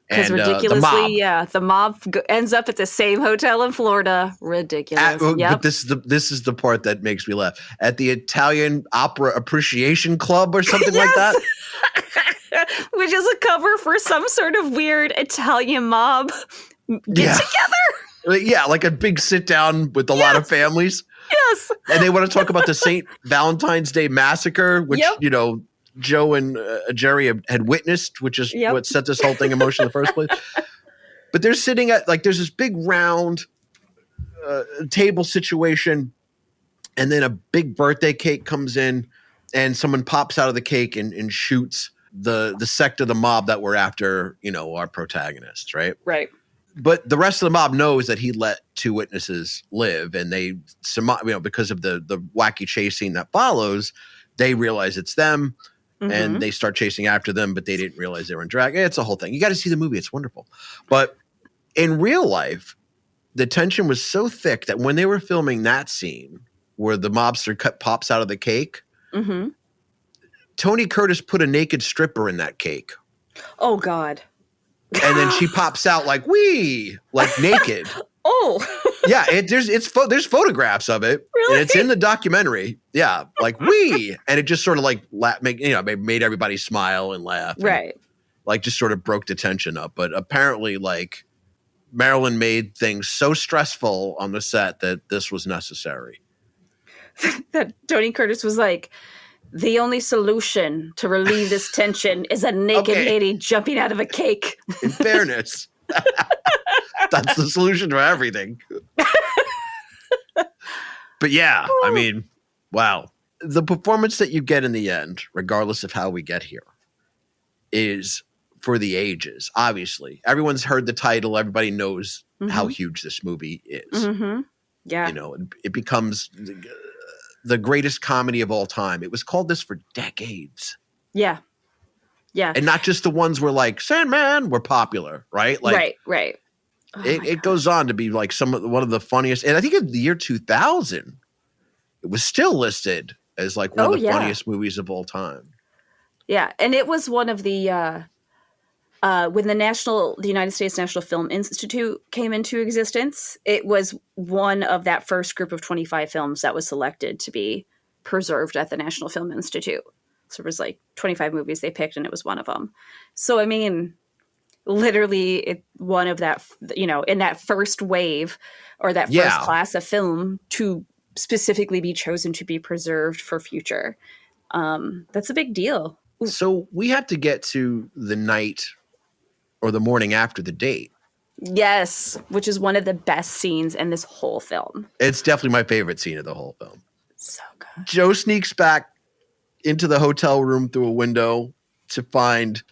Speaker 1: Because ridiculously, the mob ends up at the same hotel in Florida. Ridiculous.
Speaker 2: But this is the part that makes me laugh. At the Italian Opera Appreciation Club or something like that.
Speaker 1: Which is a cover for some sort of weird Italian mob get together.
Speaker 2: Yeah, like a big sit down with a lot of families.
Speaker 1: Yes.
Speaker 2: And they want to talk about the St. Valentine's Day Massacre, which, Joe and Jerry had witnessed, which is what set this whole thing in motion in the first place. But they're sitting at like, there's this big round table situation, and then a big birthday cake comes in, and someone pops out of the cake and shoots the sect of the mob that we're after, our protagonists, right?
Speaker 1: Right.
Speaker 2: But the rest of the mob knows that he let 2 witnesses live, and they, because of the wacky chase scene that follows, they realize it's them, and they start chasing after them, but they didn't realize they were in drag. It's a whole thing. You got to see the movie. It's wonderful. But in real life, the tension was so thick that when they were filming that scene where the mobster pops out of the cake, Tony Curtis put a naked stripper in that cake.
Speaker 1: Oh, God.
Speaker 2: And then she pops out like naked.
Speaker 1: Oh.
Speaker 2: Yeah, there's photographs of it.
Speaker 1: Really?
Speaker 2: And it's in the documentary. Yeah, and it just sort of made everybody smile and laugh.
Speaker 1: Right.
Speaker 2: And, just sort of broke the tension up. But apparently Marilyn made things so stressful on the set that this was necessary.
Speaker 1: That Tony Curtis was like, the only solution to relieve this tension is a naked lady jumping out of a cake.
Speaker 2: In fairness, that's the solution to everything. But yeah, I mean, wow. The performance that you get in the end, regardless of how we get here, is for the ages. Obviously, everyone's heard the title. Everybody knows how huge this movie is.
Speaker 1: Yeah.
Speaker 2: It becomes the greatest comedy of all time. It was called this for decades.
Speaker 1: Yeah. Yeah.
Speaker 2: And not just the ones where Sandman were popular, right?
Speaker 1: Right.
Speaker 2: Oh it goes on to be one of the funniest. And I think in the year 2000, it was still listed as one of the funniest movies of all time.
Speaker 1: Yeah. And it was one of the, when the United States National Film Institute came into existence, it was one of that first group of 25 films that was selected to be preserved at the National Film Institute. So it was 25 movies they picked, and it was one of them. So, I mean, literally one of that, in that first wave or that first class of film to specifically be chosen to be preserved for future. That's a big deal.
Speaker 2: So we have to get to the night or the morning after the date.
Speaker 1: Yes, which is one of the best scenes in this whole film.
Speaker 2: It's definitely my favorite scene of the whole film.
Speaker 1: So good.
Speaker 2: Joe sneaks back into the hotel room through a window to find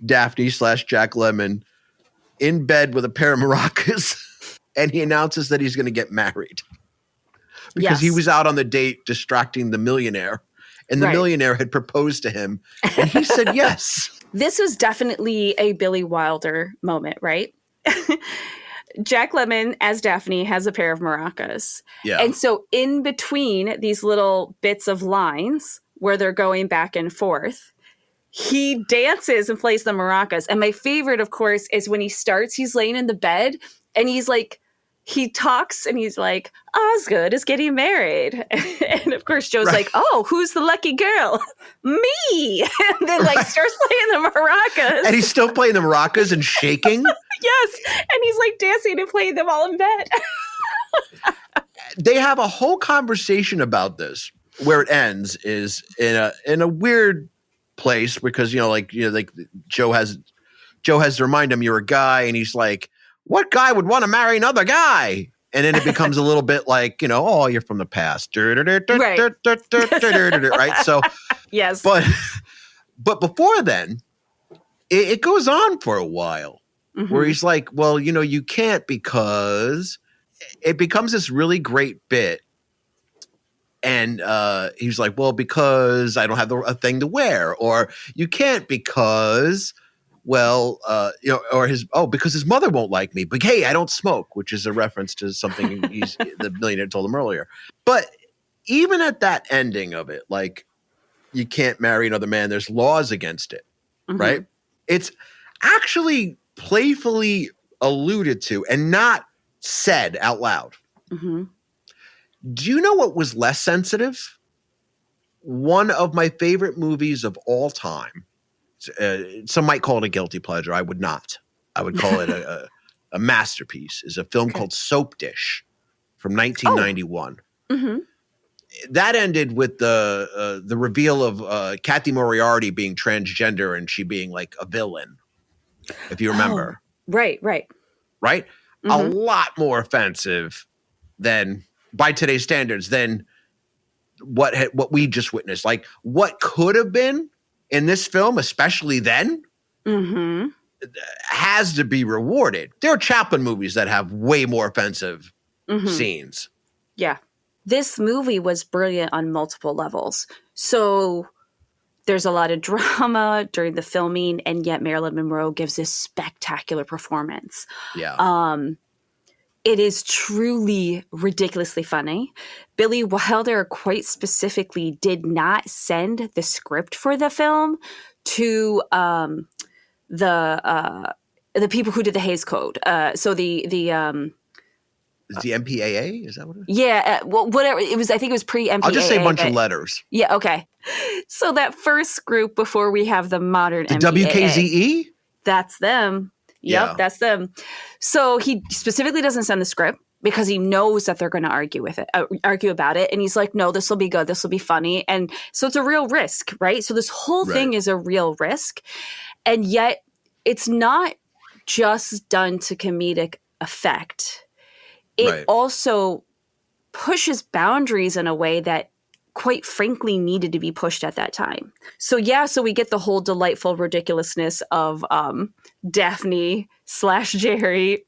Speaker 2: Daphne / Jack Lemmon in bed with a pair of maracas, and he announces that he's going to get married because he was out on the date distracting the millionaire, and the millionaire had proposed to him, and he said yes.
Speaker 1: This was definitely a Billy Wilder moment, right? Jack Lemmon as Daphne has a pair of maracas.
Speaker 2: Yeah.
Speaker 1: And so in between these little bits of lines where they're going back and forth, he dances and plays the maracas. And my favorite, of course, is when he's laying in the bed and he talks and he's like, Osgood is getting married. And of course, Joe's like, oh, who's the lucky girl? Me. And then starts playing the maracas.
Speaker 2: And he's still playing the maracas and shaking.
Speaker 1: Yes. And he's dancing and playing them all in bed.
Speaker 2: They have a whole conversation about this. Where it ends is in a weird place because, Joe has to remind him you're a guy. And he's like, what guy would want to marry another guy? And then it becomes a little bit oh, you're from the past. Right. So,
Speaker 1: yes.
Speaker 2: But before then, it goes on for a while where he's like, well, you can't because it becomes this really great bit. And he's like, well, because I don't have a thing to wear, or you can't because, because his mother won't like me. But hey, I don't smoke, which is a reference to something the millionaire told him earlier. But even at that ending of it, you can't marry another man. There's laws against it, right? It's actually playfully alluded to and not said out loud. Do you know what was less sensitive? One of my favorite movies of all time. Some might call it a guilty pleasure. I would not. I would call it a masterpiece. Is a film called Soap Dish from 1991. That ended with the reveal of Kathy Moriarty being transgender and she being a villain, if you remember.
Speaker 1: Oh, right.
Speaker 2: right? A lot more offensive than, by today's standards, than what we just witnessed. Like, what could have been in this film, especially then, has to be rewarded. There are Chaplin movies that have way more offensive scenes.
Speaker 1: Yeah. This movie was brilliant on multiple levels. So there's a lot of drama during the filming, and yet Marilyn Monroe gives this spectacular performance.
Speaker 2: Yeah.
Speaker 1: It is truly ridiculously funny. Billy Wilder quite specifically did not send the script for the film to the people who did the Hays Code. So
Speaker 2: Is the MPAA? Is that what it is?
Speaker 1: Yeah, well, whatever. It was, I think it was pre-MPAA.
Speaker 2: I'll just say a bunch of letters.
Speaker 1: Yeah, okay. So that first group before we have the modern
Speaker 2: The
Speaker 1: MPAA.
Speaker 2: WKZE?
Speaker 1: That's them. Yep, that's them. So he specifically doesn't send the script because he knows that they're going to argue about it. And he's like, no, this will be good. This will be funny. And so it's a real risk, right? So this whole thing is a real risk. And yet it's not just done to comedic effect. It also pushes boundaries in a way that, quite frankly, needed to be pushed at that time. So we get the whole delightful ridiculousness of Daphne / Jerry,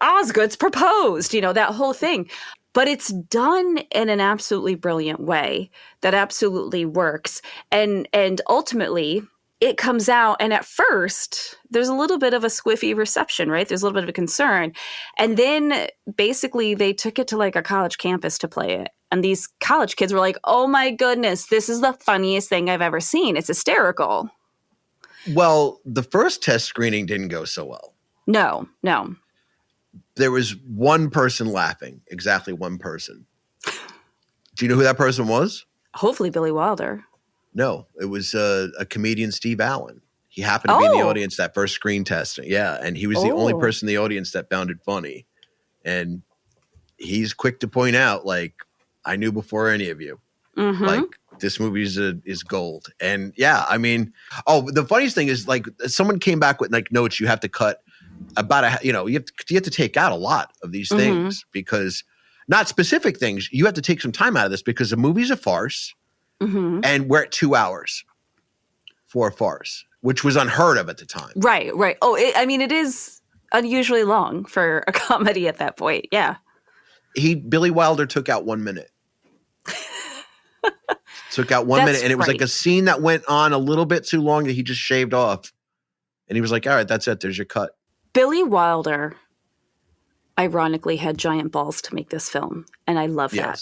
Speaker 1: Osgood's proposed, that whole thing. But it's done in an absolutely brilliant way that absolutely works. And ultimately, it comes out, and at first, there's a little bit of a squiffy reception, right? There's a little bit of a concern. And then basically they took it to like a college campus to play it. And these college kids were like, oh my goodness, this is the funniest thing I've ever seen. It's hysterical.
Speaker 2: Well, the first test screening didn't go so well.
Speaker 1: No.
Speaker 2: There was one person laughing, exactly one person. Do you know who that person was?
Speaker 1: Hopefully Billy Wilder.
Speaker 2: No, it was a comedian, Steve Allen. He happened to be in the audience that first screen test. Yeah, and he was the only person in the audience that found it funny. And he's quick to point out, like, I knew before any of you. Like, this movie is gold. And yeah, I mean, the funniest thing is, like, someone came back with like notes you have to cut about you have to take out a lot of these things, because not specific things. You have to take some time out of this because the movie's a farce. And we're at 2 hours for a farce, which was unheard of at the time. Right.
Speaker 1: Oh, it is unusually long for a comedy at that point. Yeah.
Speaker 2: Billy Wilder took out 1 minute. Took out 1 minute, and it was like a scene that went on a little bit too long that he just shaved off. And he was like, all right, that's it. There's your cut.
Speaker 1: Billy Wilder, ironically, had giant balls to make this film. And I love that.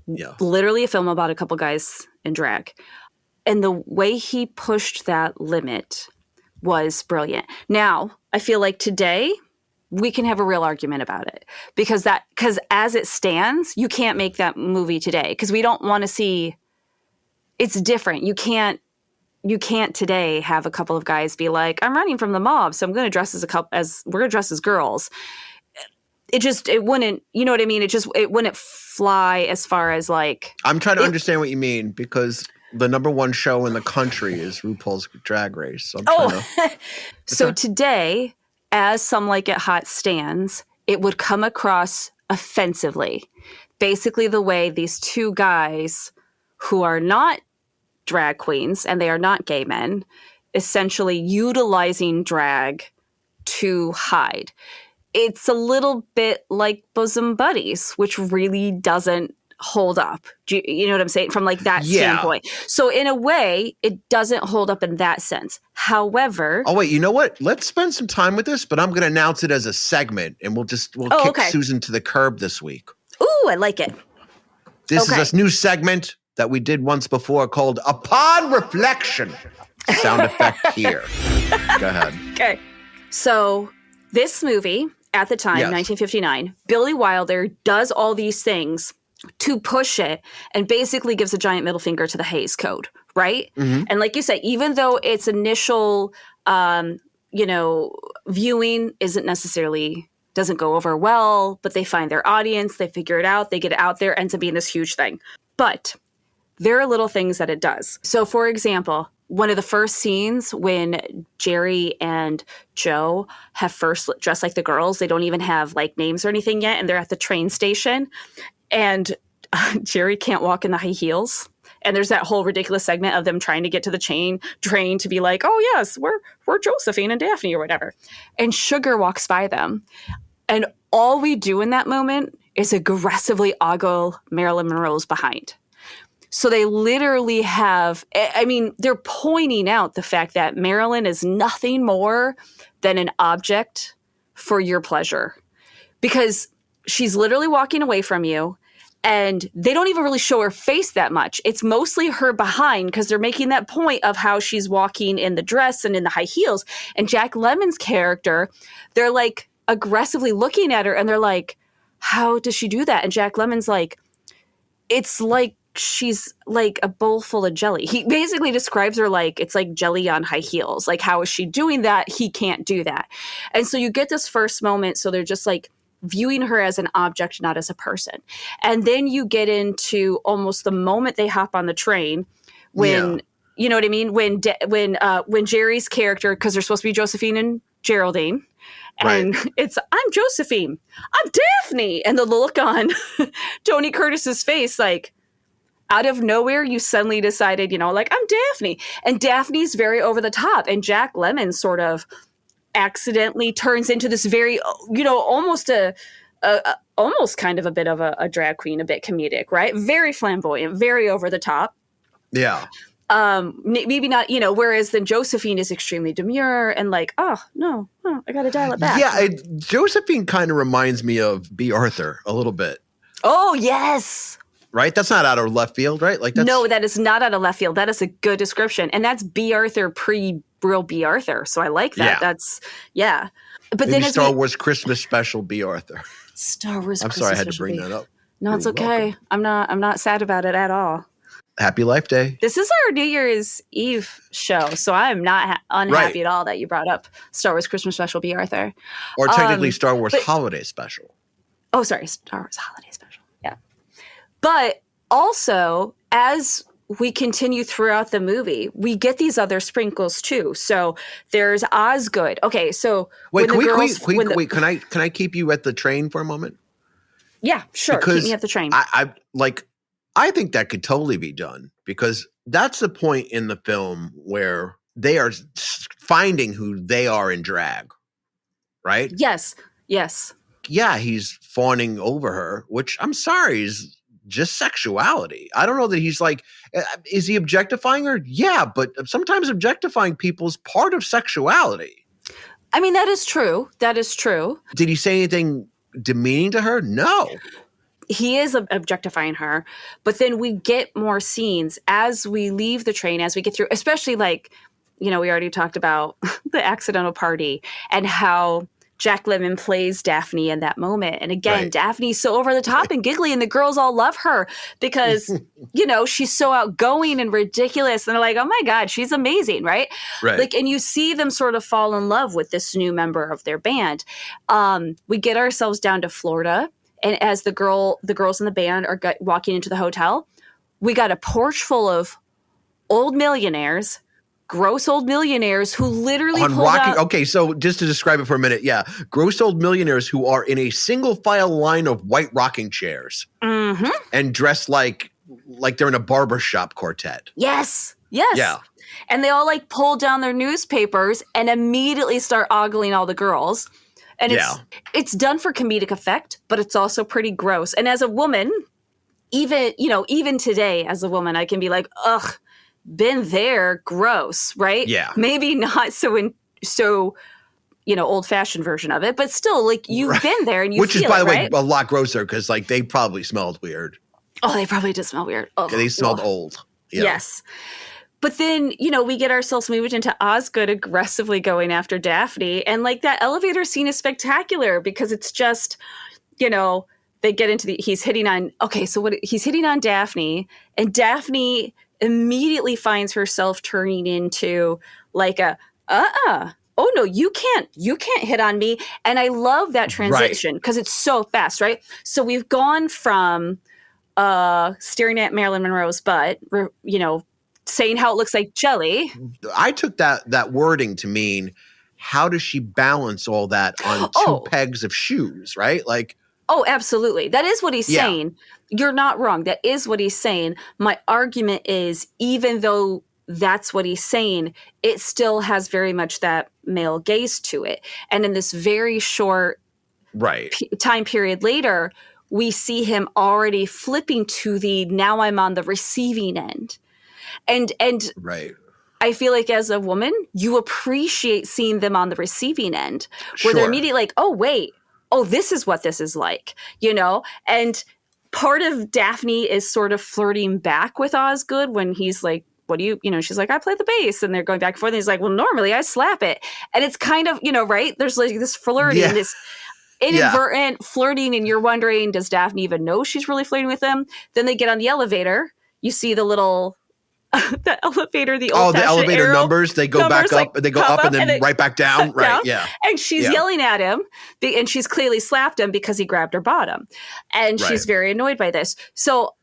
Speaker 1: Yeah. Literally a film about a couple guys in drag. And the way he pushed that limit was brilliant. Now, I feel like today we can have a real argument about it, because as it stands, you can't make that movie today, because we don't want to see, it's different. You can't today have a couple of guys be like, I'm running from the mob, so I'm going to dress we're going to dress as girls. It wouldn't, you know what I mean? It wouldn't fly as far as like.
Speaker 2: I'm trying to understand what you mean, because the number one show in the country is RuPaul's Drag Race. So
Speaker 1: today, as Some Like It Hot stands, it would come across offensively. Basically the way these two guys who are not drag queens and they are not gay men, essentially utilizing drag to hide. It's a little bit like Bosom Buddies, which really doesn't hold up. Do you know what I'm saying? From like that standpoint. So in a way, it doesn't hold up in that sense. However.
Speaker 2: Oh, wait, you know what? Let's spend some time with this, but I'm going to announce it as a segment, and we'll kick Susan to the curb this week.
Speaker 1: Ooh, I like it.
Speaker 2: This is a new segment that we did once before called Upon Reflection. Sound effect here. Go ahead.
Speaker 1: Okay. So this movie, at the time, 1959, Billy Wilder does all these things to push it and basically gives a giant middle finger to the Hays Code, right? And like you said, even though its initial, viewing doesn't go over well, but they find their audience, they figure it out, they get it out there, ends up being this huge thing. But there are little things that it does. So for example, one of the first scenes when Jerry and Joe have first dressed like the girls, they don't even have like names or anything yet, and they're at the train station, and Jerry can't walk in the high heels. And there's that whole ridiculous segment of them trying to get to the train to be like, oh yes, we're Josephine and Daphne or whatever. And Sugar walks by them. And all we do in that moment is aggressively ogle Marilyn Monroe's behind. So they literally have, I mean, they're pointing out the fact that Marilyn is nothing more than an object for your pleasure. Because she's literally walking away from you. And they don't even really show her face that much. It's mostly her behind because they're making that point of how she's walking in the dress and in the high heels. And Jack Lemmon's character, they're like aggressively looking at her and they're like, how does she do that? And Jack Lemmon's like, it's like she's like a bowl full of jelly. He basically describes her like it's like jelly on high heels. Like, how is she doing that? He can't do that. And so you get this first moment. So they're just like viewing her as an object, not as a person. And then you get into almost the moment they hop on the train when, you know what I mean? When Jerry's character, because they're supposed to be Josephine and Geraldine, and it's, I'm Josephine, I'm Daphne. And the look on Tony Curtis's face, like, out of nowhere, you suddenly decided, you know, like, I'm Daphne. And Daphne's very over the top. And Jack Lemmon sort of accidentally turns into this very, you know, almost almost kind of a bit of a drag queen, a bit comedic, right? Very flamboyant, very over the top.
Speaker 2: Yeah.
Speaker 1: Maybe not, you know, whereas then Josephine is extremely demure and like, oh, no, I got to dial it back.
Speaker 2: Yeah, Josephine kind of reminds me of B. Arthur a little bit.
Speaker 1: Oh, yes.
Speaker 2: Right? That's not out of left field, right? Like,
Speaker 1: no, that is not out of left field. That is a good description. And that's B. Arthur pre-real B. Arthur. So I like that.
Speaker 2: Yeah.
Speaker 1: That's, yeah. But
Speaker 2: maybe
Speaker 1: then
Speaker 2: Star Wars Christmas special B. Arthur.
Speaker 1: Star Wars
Speaker 2: I'm
Speaker 1: Christmas
Speaker 2: sorry I had to
Speaker 1: special
Speaker 2: bring
Speaker 1: B.
Speaker 2: that up.
Speaker 1: No, it's
Speaker 2: You're
Speaker 1: okay.
Speaker 2: welcome.
Speaker 1: I'm not sad about it at all.
Speaker 2: Happy Life Day.
Speaker 1: This is our New Year's Eve show, so I'm not unhappy at all that you brought up Star Wars Christmas special B. Arthur.
Speaker 2: Or technically Star Wars Holiday Special.
Speaker 1: Oh, sorry, Star Wars Holiday Special. Yeah. But also, as we continue throughout the movie, we get these other sprinkles too. So there's Osgood. Okay, so
Speaker 2: wait, can I keep you at the train for a moment?
Speaker 1: Yeah, sure.
Speaker 2: Because
Speaker 1: keep me at the train.
Speaker 2: I think that could totally be done because that's the point in the film where they are finding who they are in drag, right?
Speaker 1: Yes.
Speaker 2: Yeah, he's fawning over her, which I'm sorry is just sexuality. I don't know that he's like, is he objectifying her? Yeah, but sometimes objectifying people is part of sexuality.
Speaker 1: I mean, that is true. That is true.
Speaker 2: Did he say anything demeaning to her? No.
Speaker 1: He is objectifying her, but then we get more scenes as we leave the train, as we get through, especially like, you know, we already talked about the accidental party and how Jack Lemmon plays Daphne in that moment. And again, Daphne's so over the top and giggly and the girls all love her because, you know, she's so outgoing and ridiculous. And they're like, oh my God, she's amazing, right? Like, and you see them sort of fall in love with this new member of their band. We get ourselves down to Florida. And as the girls in the band are walking into the hotel, we got a porch full of old millionaires, gross old millionaires who literally out.
Speaker 2: Okay, so just to describe it for a minute, yeah, gross old millionaires who are in a single file line of white rocking chairs and dressed like they're in a barbershop quartet.
Speaker 1: Yes. Yeah. And they all like pull down their newspapers and immediately start ogling all the girls. And it's done for comedic effect, but it's also pretty gross. And as a woman, even today as a woman, I can be like, ugh, been there, gross, right?
Speaker 2: Yeah.
Speaker 1: Maybe not so old-fashioned version of it, but still, like, you've been there and you
Speaker 2: which
Speaker 1: feel
Speaker 2: is, by the way,
Speaker 1: right?
Speaker 2: a lot grosser because, like, they probably smelled weird.
Speaker 1: Oh, they probably did smell weird. Oh,
Speaker 2: they smelled old. Yeah.
Speaker 1: Yes. But then, we get ourselves moved into Osgood aggressively going after Daphne. And like that elevator scene is spectacular because it's just, they get into he's hitting on Daphne, and Daphne immediately finds herself turning into like oh no, you can't hit on me. And I love that transition because it's so fast, right? So we've gone from staring at Marilyn Monroe's butt, saying how it looks like jelly.
Speaker 2: I took that wording to mean, how does she balance all that on two pegs of shoes, right? Like,
Speaker 1: oh, absolutely. That is what he's saying. You're not wrong. That is what he's saying. My argument is, even though that's what he's saying, it still has very much that male gaze to it. And in this very short time period later, we see him already flipping to the, now I'm on the receiving end. And I feel like as a woman, you appreciate seeing them on the receiving end, where they're immediately like, oh, wait, oh, this is what this is like, you know? And part of Daphne is sort of flirting back with Osgood when he's like, what do you know, she's like, I play the bass. And they're going back and forth. And he's like, well, normally I slap it. And it's kind of, you know, right? There's like this flirting, this inadvertent flirting. And you're wondering, does Daphne even know she's really flirting with him? Then they get on the elevator. You see the little... the elevator, the
Speaker 2: elevator numbers, they go back up, they go up and then right back down. Right. Yeah.
Speaker 1: And she's yelling at him, and she's clearly slapped him because he grabbed her bottom. And she's very annoyed by this. So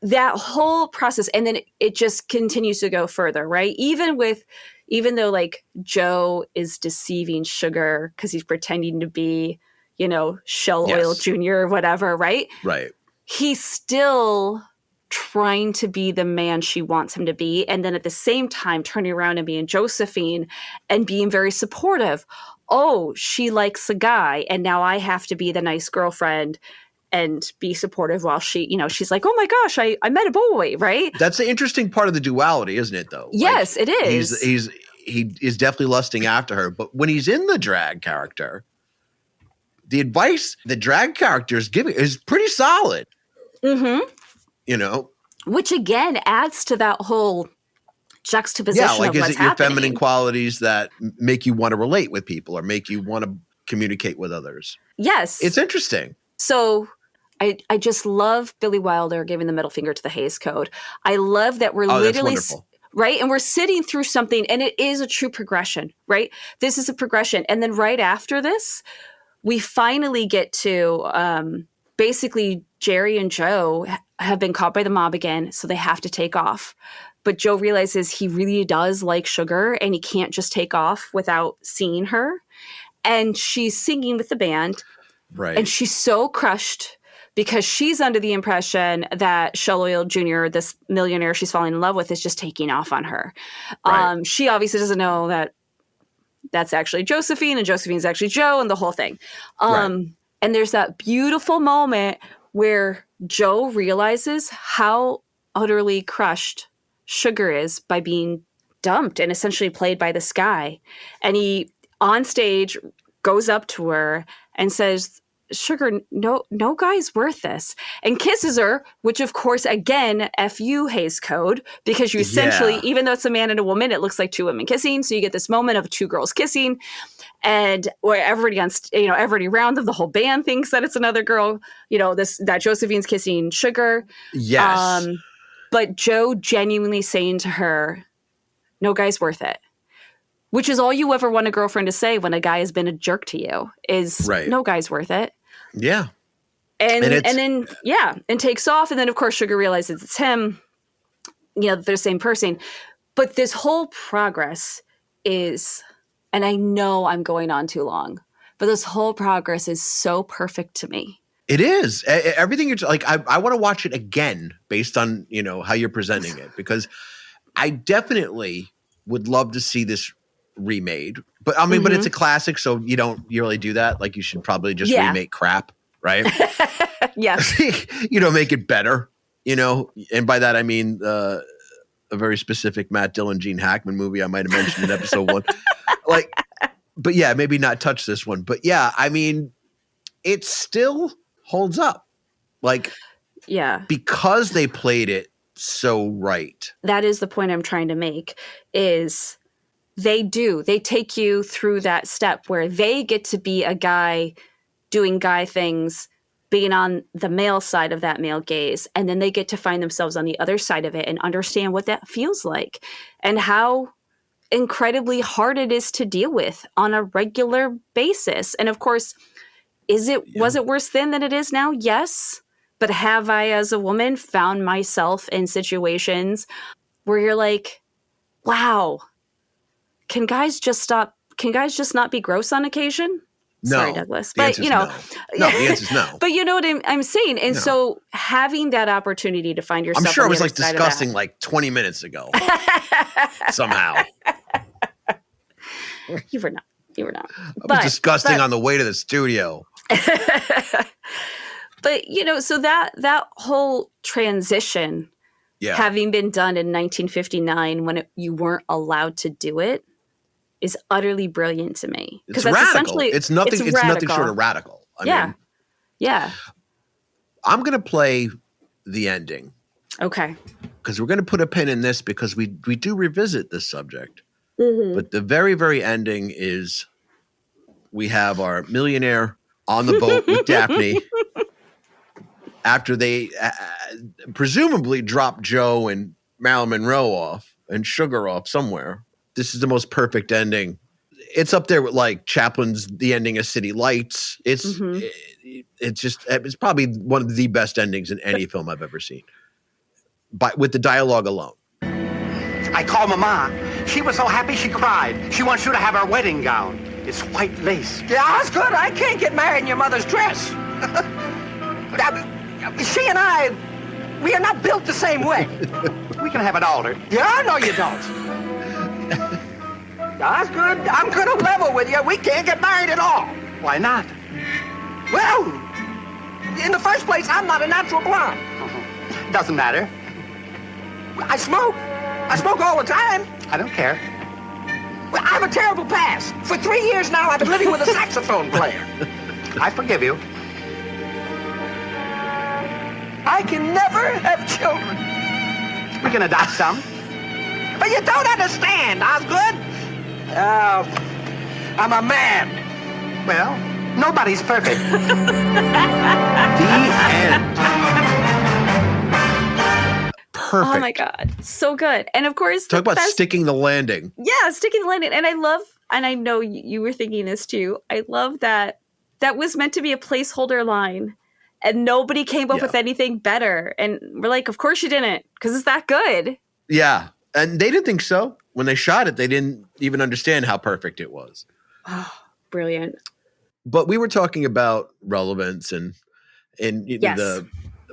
Speaker 1: that whole process, and then it just continues to go further, right? Even though like Joe is deceiving Sugar because he's pretending to be, you know, Shell Oil Jr. or whatever, right?
Speaker 2: Right.
Speaker 1: He's still trying to be the man she wants him to be, and then at the same time turning around and being Josephine and being very supportive. Oh, she likes a guy, and now I have to be the nice girlfriend and be supportive while she, you know, she's like, oh my gosh, I met a boy, right?
Speaker 2: That's the interesting part of the duality, isn't it, though?
Speaker 1: Yes, it is.
Speaker 2: He is definitely lusting after her, but when he's in the drag character, the advice the drag character is giving is pretty solid.
Speaker 1: Mm-hmm.
Speaker 2: You know,
Speaker 1: which again adds to that whole juxtaposition.
Speaker 2: Yeah, like
Speaker 1: of
Speaker 2: is
Speaker 1: what's
Speaker 2: it your
Speaker 1: happening.
Speaker 2: feminine qualities that make you want to relate with people or make you want to communicate with others?
Speaker 1: Yes,
Speaker 2: it's interesting.
Speaker 1: So I just love Billy Wilder giving the middle finger to the Hays Code. I love that we're literally right, and we're sitting through something, and it is a true progression. Right, this is a progression, and then right after this, we finally get to basically Jerry and Joe have been caught by the mob again, so they have to take off. But Joe realizes he really does like Sugar, and he can't just take off without seeing her. And she's singing with the band.
Speaker 2: Right.
Speaker 1: And she's so crushed because she's under the impression that Shell Oil Jr., this millionaire she's falling in love with, is just taking off on her. Right. She obviously doesn't know that that's actually Josephine, and Josephine's actually Joe, and the whole thing. And there's that beautiful moment where Joe realizes how utterly crushed Sugar is by being dumped and essentially played by this guy. And he, on stage, goes up to her and says, Sugar, no guy's worth this, and kisses her, which of course, again, F you, Hays Code, because you essentially, even though it's a man and a woman, it looks like two women kissing. So you get this moment of two girls kissing, and where everybody everybody around them, the whole band thinks that it's another girl, that Josephine's kissing Sugar.
Speaker 2: Yes.
Speaker 1: But Joe genuinely saying to her, no guy's worth it. Which is all you ever want a girlfriend to say when a guy has been a jerk to you is no guy's worth it.
Speaker 2: Yeah.
Speaker 1: And then takes off. And then of course Sugar realizes it's him, they're the same person. But this whole progress is, and I know I'm going on too long, but this whole progress is so perfect to me.
Speaker 2: It is. Everything you're like, I want to watch it again based on, how you're presenting it, because I definitely would love to see this remade, but I mean, but it's a classic, so you don't really do that. Like, you should probably just remake crap, right?
Speaker 1: Yes.
Speaker 2: Make it better, and by that I mean a very specific Matt Dillon, Gene Hackman movie I might have mentioned in episode 1. But yeah, maybe not touch this one. But yeah, I mean, it still holds up. Because they played it so right.
Speaker 1: That is the point I'm trying to make, is they take you through that step where they get to be a guy doing guy things, being on the male side of that male gaze. And then they get to find themselves on the other side of it and understand what that feels like and how incredibly hard it is to deal with on a regular basis. And of course, was it worse then than it is now? Yes. But have I, as a woman, found myself in situations where you're like, wow, can guys just not be gross on occasion?
Speaker 2: No.
Speaker 1: Sorry, Douglas.
Speaker 2: The
Speaker 1: But,
Speaker 2: answer's no. No, the answer's no.
Speaker 1: But you know what I'm saying? And so having that opportunity to find yourself
Speaker 2: I'm sure
Speaker 1: on
Speaker 2: it was
Speaker 1: the
Speaker 2: like
Speaker 1: other side of
Speaker 2: disgusting
Speaker 1: that.
Speaker 2: like 20 minutes ago. Somehow.
Speaker 1: You were not.
Speaker 2: It was disgusting on the way to the studio.
Speaker 1: But, so that whole transition, having been done in 1959 when you weren't allowed to do it, is utterly brilliant to me.
Speaker 2: It's radical. It's nothing short of radical. I mean,
Speaker 1: yeah.
Speaker 2: I'm going to play the ending.
Speaker 1: Okay.
Speaker 2: Because we're going to put a pin in this because we do revisit this subject. Mm-hmm. But the very, very ending is we have our millionaire on the boat with Daphne after they presumably dropped Joe and Marilyn Monroe off and Sugar off somewhere. This is the most perfect ending. It's up there with like Chaplin's The Ending of City Lights. It's probably one of the best endings in any film I've ever seen. With the dialogue alone.
Speaker 5: I called Mama. She was so happy she cried. She wants you to have her wedding gown. It's white lace.
Speaker 6: Yeah, that's good. I can't get married in your mother's dress. She and I, we are not built the same way.
Speaker 5: We can have it altered.
Speaker 6: Yeah, no, you don't. That's good. I'm going to level with you. We can't get married at all.
Speaker 5: Why not?
Speaker 6: Well, in the first place, I'm not a natural blonde.
Speaker 5: Doesn't matter.
Speaker 6: I smoke. I smoke all the time.
Speaker 5: I don't care.
Speaker 6: Well, I have a terrible past. For 3 years now, I've been living with a saxophone player.
Speaker 5: I forgive you.
Speaker 6: I can never have children.
Speaker 5: We can adopt some.
Speaker 6: But you don't understand, Osgood. I'm a man.
Speaker 5: Well, nobody's perfect.
Speaker 2: The end. Perfect.
Speaker 1: Oh my God. So good. And of course,
Speaker 2: talk about sticking the landing.
Speaker 1: Yeah, sticking the landing. And I know you were thinking this too. I love that was meant to be a placeholder line and nobody came up with anything better. And we're like, of course you didn't, because it's that good.
Speaker 2: Yeah. And they didn't think so. When they shot it, they didn't even understand how perfect it was.
Speaker 1: Oh, brilliant.
Speaker 2: But we were talking about relevance and the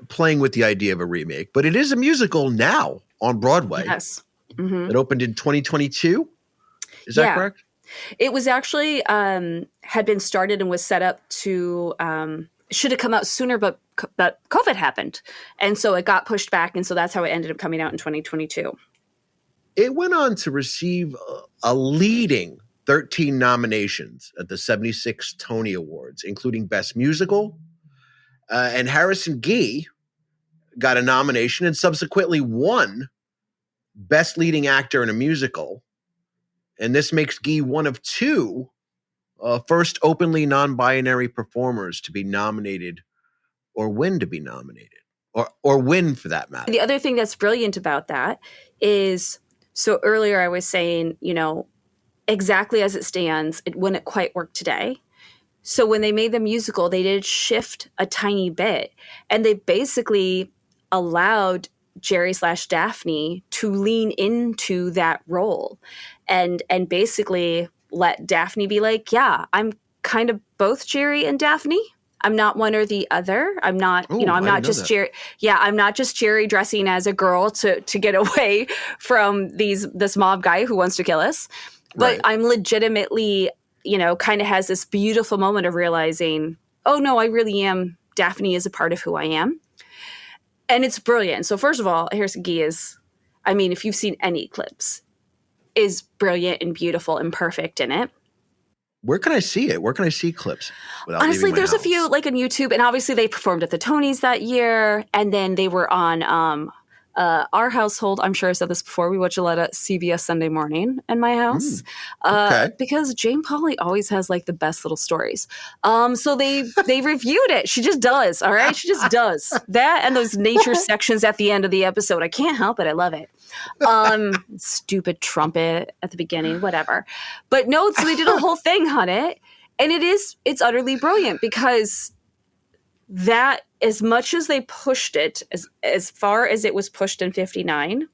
Speaker 2: playing with the idea of a remake. But it is a musical now on Broadway.
Speaker 1: Yes. Mm-hmm.
Speaker 2: It opened in 2022. Is that correct?
Speaker 1: It was actually had been started and was set up to should have come out sooner, but COVID happened. And so it got pushed back. And so that's how it ended up coming out in 2022.
Speaker 2: It went on to receive a leading 13 nominations at the 76 Tony Awards, including Best Musical. And Harrison Gee got a nomination and subsequently won Best Leading Actor in a Musical. And this makes Gee one of two first openly non-binary performers to be nominated or win to be nominated, or win for that matter.
Speaker 1: The other thing that's brilliant about that is, so earlier I was saying, exactly as it stands, it wouldn't quite work today. So when they made the musical, they did shift a tiny bit, and they basically allowed Jerry/Daphne to lean into that role and basically let Daphne be like, yeah, I'm kind of both Jerry and Daphne. I'm not one or the other. I'm not, I'm not just Jerry. Yeah, I'm not just Jerry dressing as a girl to get away from this mob guy who wants to kill us. But I'm legitimately, kind of has this beautiful moment of realizing, oh no, I really am. Daphne is a part of who I am. And it's brilliant. So first of all, Harrison Gee is, if you've seen any clips, is brilliant and beautiful and perfect in it.
Speaker 2: Where can I see it? Where can I see clips?
Speaker 1: Honestly, there's a few like on YouTube, and obviously they performed at the Tonys that year, and then they were on our household. I'm sure I said this before. We watch a lot of CBS Sunday Morning in my house because Jane Pauley always has like the best little stories. So they reviewed it. She just does. All right, she just does that, and those nature sections at the end of the episode. I can't help it. I love it. Stupid trumpet at the beginning, whatever. But no, so they did a whole thing on it, and it's utterly brilliant because that, as much as they pushed it, as far as it was pushed in 59,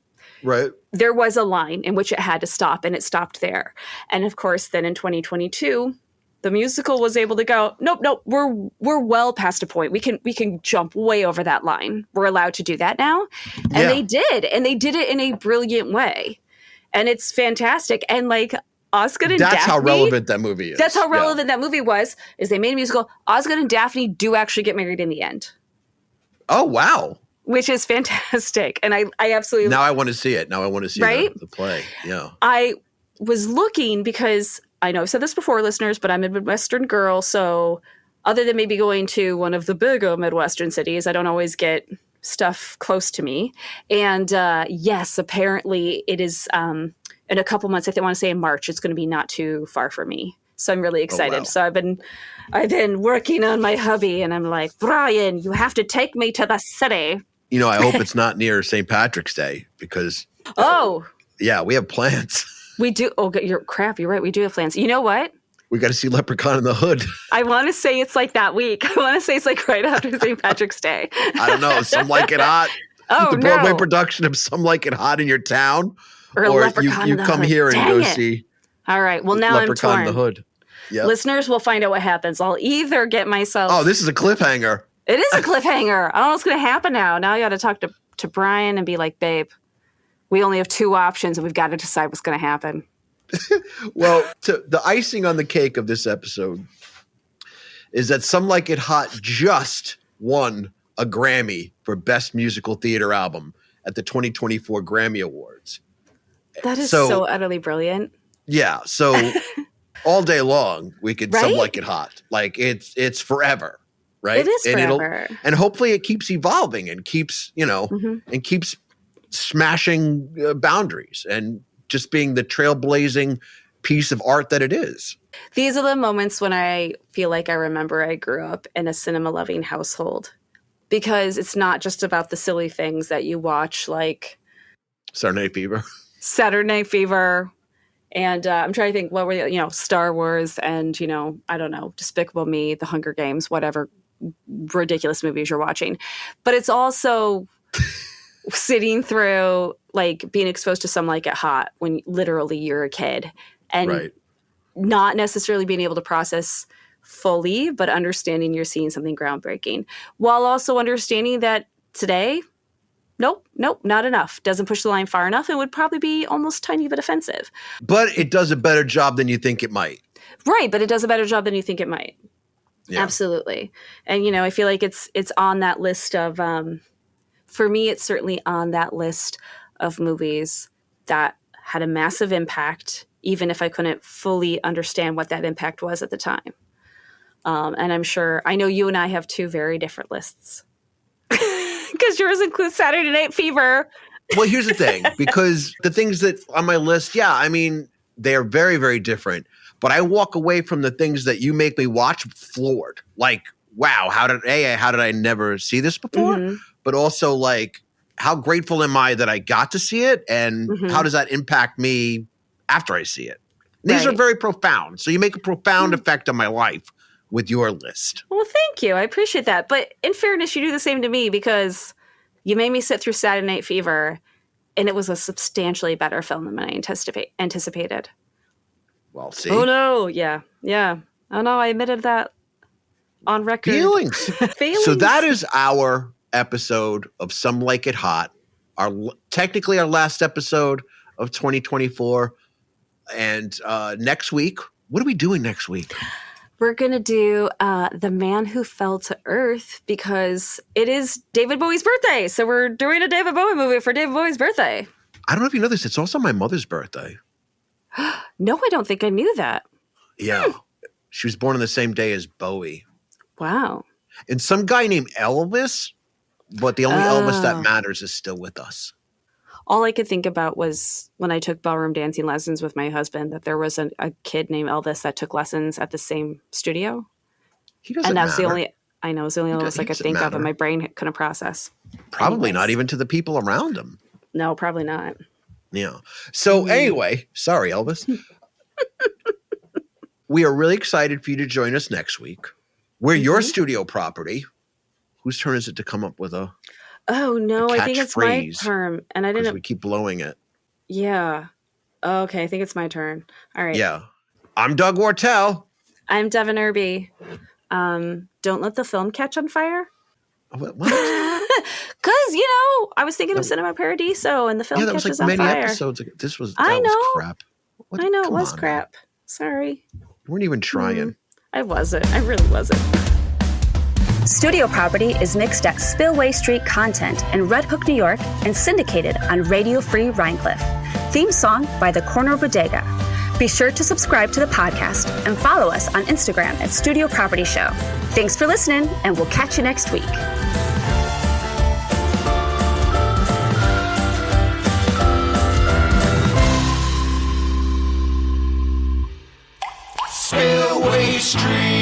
Speaker 2: Right.
Speaker 1: there was a line in which it had to stop, and it stopped there. And of course, then in 2022, the musical was able to go, nope, we're well past a point. We can jump way over that line. We're allowed to do that now. And they did it in a brilliant way. And it's fantastic. And like Osgood and Daphne.
Speaker 2: That's how relevant that movie is.
Speaker 1: That's how relevant that movie was, is they made a musical. Osgood and Daphne do actually get married in the end.
Speaker 2: Oh, wow.
Speaker 1: Which is fantastic. And I absolutely...
Speaker 2: Now I want to see it. Now I want to see the play. Yeah.
Speaker 1: I was looking because I know I've said this before, listeners, but I'm a Midwestern girl. So other than maybe going to one of the bigger Midwestern cities, I don't always get stuff close to me. And yes, apparently it is in a couple months. I want to say in March, it's going to be not too far from me. So I'm really excited.
Speaker 2: Oh, wow.
Speaker 1: So I've been working on my hubby, and I'm like, Brian, you have to take me to the city.
Speaker 2: You know, I hope it's not near St. Patrick's Day because yeah, we have plans.
Speaker 1: We do. Oh, you're right. We do have plans. You know what?
Speaker 2: We got to see Leprechaun in the Hood.
Speaker 1: I want to say it's like that week. I want to say it's like right after St. Patrick's Day.
Speaker 2: I don't know. Some Like It Hot. The Broadway production of Some Like It Hot in your town.
Speaker 1: Or Leprechaun
Speaker 2: you
Speaker 1: in the
Speaker 2: come
Speaker 1: Hood.
Speaker 2: here and go see.
Speaker 1: All right. Well, now
Speaker 2: Leprechaun
Speaker 1: I'm torn.
Speaker 2: in the Hood. Yep.
Speaker 1: Listeners will find out what happens. I'll either get myself...
Speaker 2: Oh, this is a cliffhanger.
Speaker 1: It is a cliffhanger. I don't know what's going to happen now. Now I got to talk to Brian and be like, babe, we only have two options and we've got to decide what's going to happen.
Speaker 2: Well, the icing on the cake of this episode is that Some Like It Hot just won a Grammy for Best Musical Theater Album at the 2024 Grammy Awards.
Speaker 1: That is so utterly brilliant.
Speaker 2: Yeah. So all day long, we could Some
Speaker 1: Right?
Speaker 2: Like It Hot. Like it's forever, right?
Speaker 1: It is forever.
Speaker 2: And hopefully it keeps evolving and keeps, and keeps smashing boundaries and just being the trailblazing piece of art that it is.
Speaker 1: These are the moments when I feel like I remember I grew up in a cinema-loving household, because it's not just about the silly things that you watch, like
Speaker 2: Saturday Night Fever.
Speaker 1: And I'm trying to think, what were Star Wars and, I don't know, Despicable Me, The Hunger Games, whatever ridiculous movies you're watching. But it's also sitting through, like, being exposed to Some Like It Hot when literally you're a kid, and not necessarily being able to process fully, but understanding you're seeing something groundbreaking, while also understanding that today, nope, not enough. Doesn't push the line far enough and would probably be almost tiny bit offensive.
Speaker 2: But it does a better job than you think it might.
Speaker 1: Right, but it does a better job than you think it might. Yeah. Absolutely. And, I feel like it's on that list of, for me, it's certainly on that list of movies that had a massive impact, even if I couldn't fully understand what that impact was at the time. And I know you and I have two very different lists. Because yours includes Saturday Night Fever.
Speaker 2: Well, here's the thing, because the things that on my list, they are very, very different. But I walk away from the things that you make me watch floored. Like, wow, how did I never see this before? Mm-hmm. But also, like, how grateful am I that I got to see it? And how does that impact me after I see it? These are very profound. So you make a profound effect on my life with your list.
Speaker 1: Well, thank you. I appreciate that. But in fairness, you do the same to me, because you made me sit through Saturday Night Fever, and it was a substantially better film than I anticipated.
Speaker 2: Well, see.
Speaker 1: Oh, no. Yeah. Oh, no, I admitted that on record.
Speaker 2: Feelings. So that is our episode of Some Like It Hot. Technically our last episode of 2024. And next week, what are we doing next week?
Speaker 1: We're going to do The Man Who Fell to Earth, because it is David Bowie's birthday. So we're doing a David Bowie movie for David Bowie's birthday.
Speaker 2: I don't know if you know this. It's also my mother's birthday.
Speaker 1: No, I don't think I knew that.
Speaker 2: Yeah. She was born on the same day as Bowie.
Speaker 1: Wow.
Speaker 2: And some guy named Elvis, but the only Elvis that matters is still with us.
Speaker 1: All I could think about was when I took ballroom dancing lessons with my husband, that there was a kid named Elvis that took lessons at the same studio.
Speaker 2: He doesn't
Speaker 1: And that was
Speaker 2: matter.
Speaker 1: the only Elvis I could think of, and my brain couldn't process.
Speaker 2: Probably not even to the people around him.
Speaker 1: No, probably not.
Speaker 2: Yeah. So anyway, sorry, Elvis. We are really excited for you to join us next week. We're your studio property. Whose turn is it to come up with a...
Speaker 1: Oh no, I think it's my
Speaker 2: catchphrase,
Speaker 1: turn, and I
Speaker 2: because
Speaker 1: didn't.
Speaker 2: we keep blowing it.
Speaker 1: Yeah. Okay, I think it's my turn. All right.
Speaker 2: Yeah. I'm Doug Wartell.
Speaker 1: I'm Devon Irby. Don't let the film catch on fire.
Speaker 2: What?
Speaker 1: Because, I was thinking of Cinema Paradiso and the film
Speaker 2: Yeah, that was
Speaker 1: catches
Speaker 2: like
Speaker 1: on
Speaker 2: many
Speaker 1: fire.
Speaker 2: episodes ago. That was crap. What?
Speaker 1: I know, it
Speaker 2: Come
Speaker 1: was
Speaker 2: on,
Speaker 1: crap.
Speaker 2: man.
Speaker 1: Sorry.
Speaker 2: You weren't even trying.
Speaker 1: I wasn't. I really wasn't.
Speaker 3: Studio Property is mixed at Spillway Street Content in Red Hook, New York, and syndicated on Radio Free Rhinecliff. Theme song by The Corner Bodega. Be sure to subscribe to the podcast and follow us on Instagram at Studio Property Show. Thanks for listening, and we'll catch you next week.
Speaker 7: Spillway Street.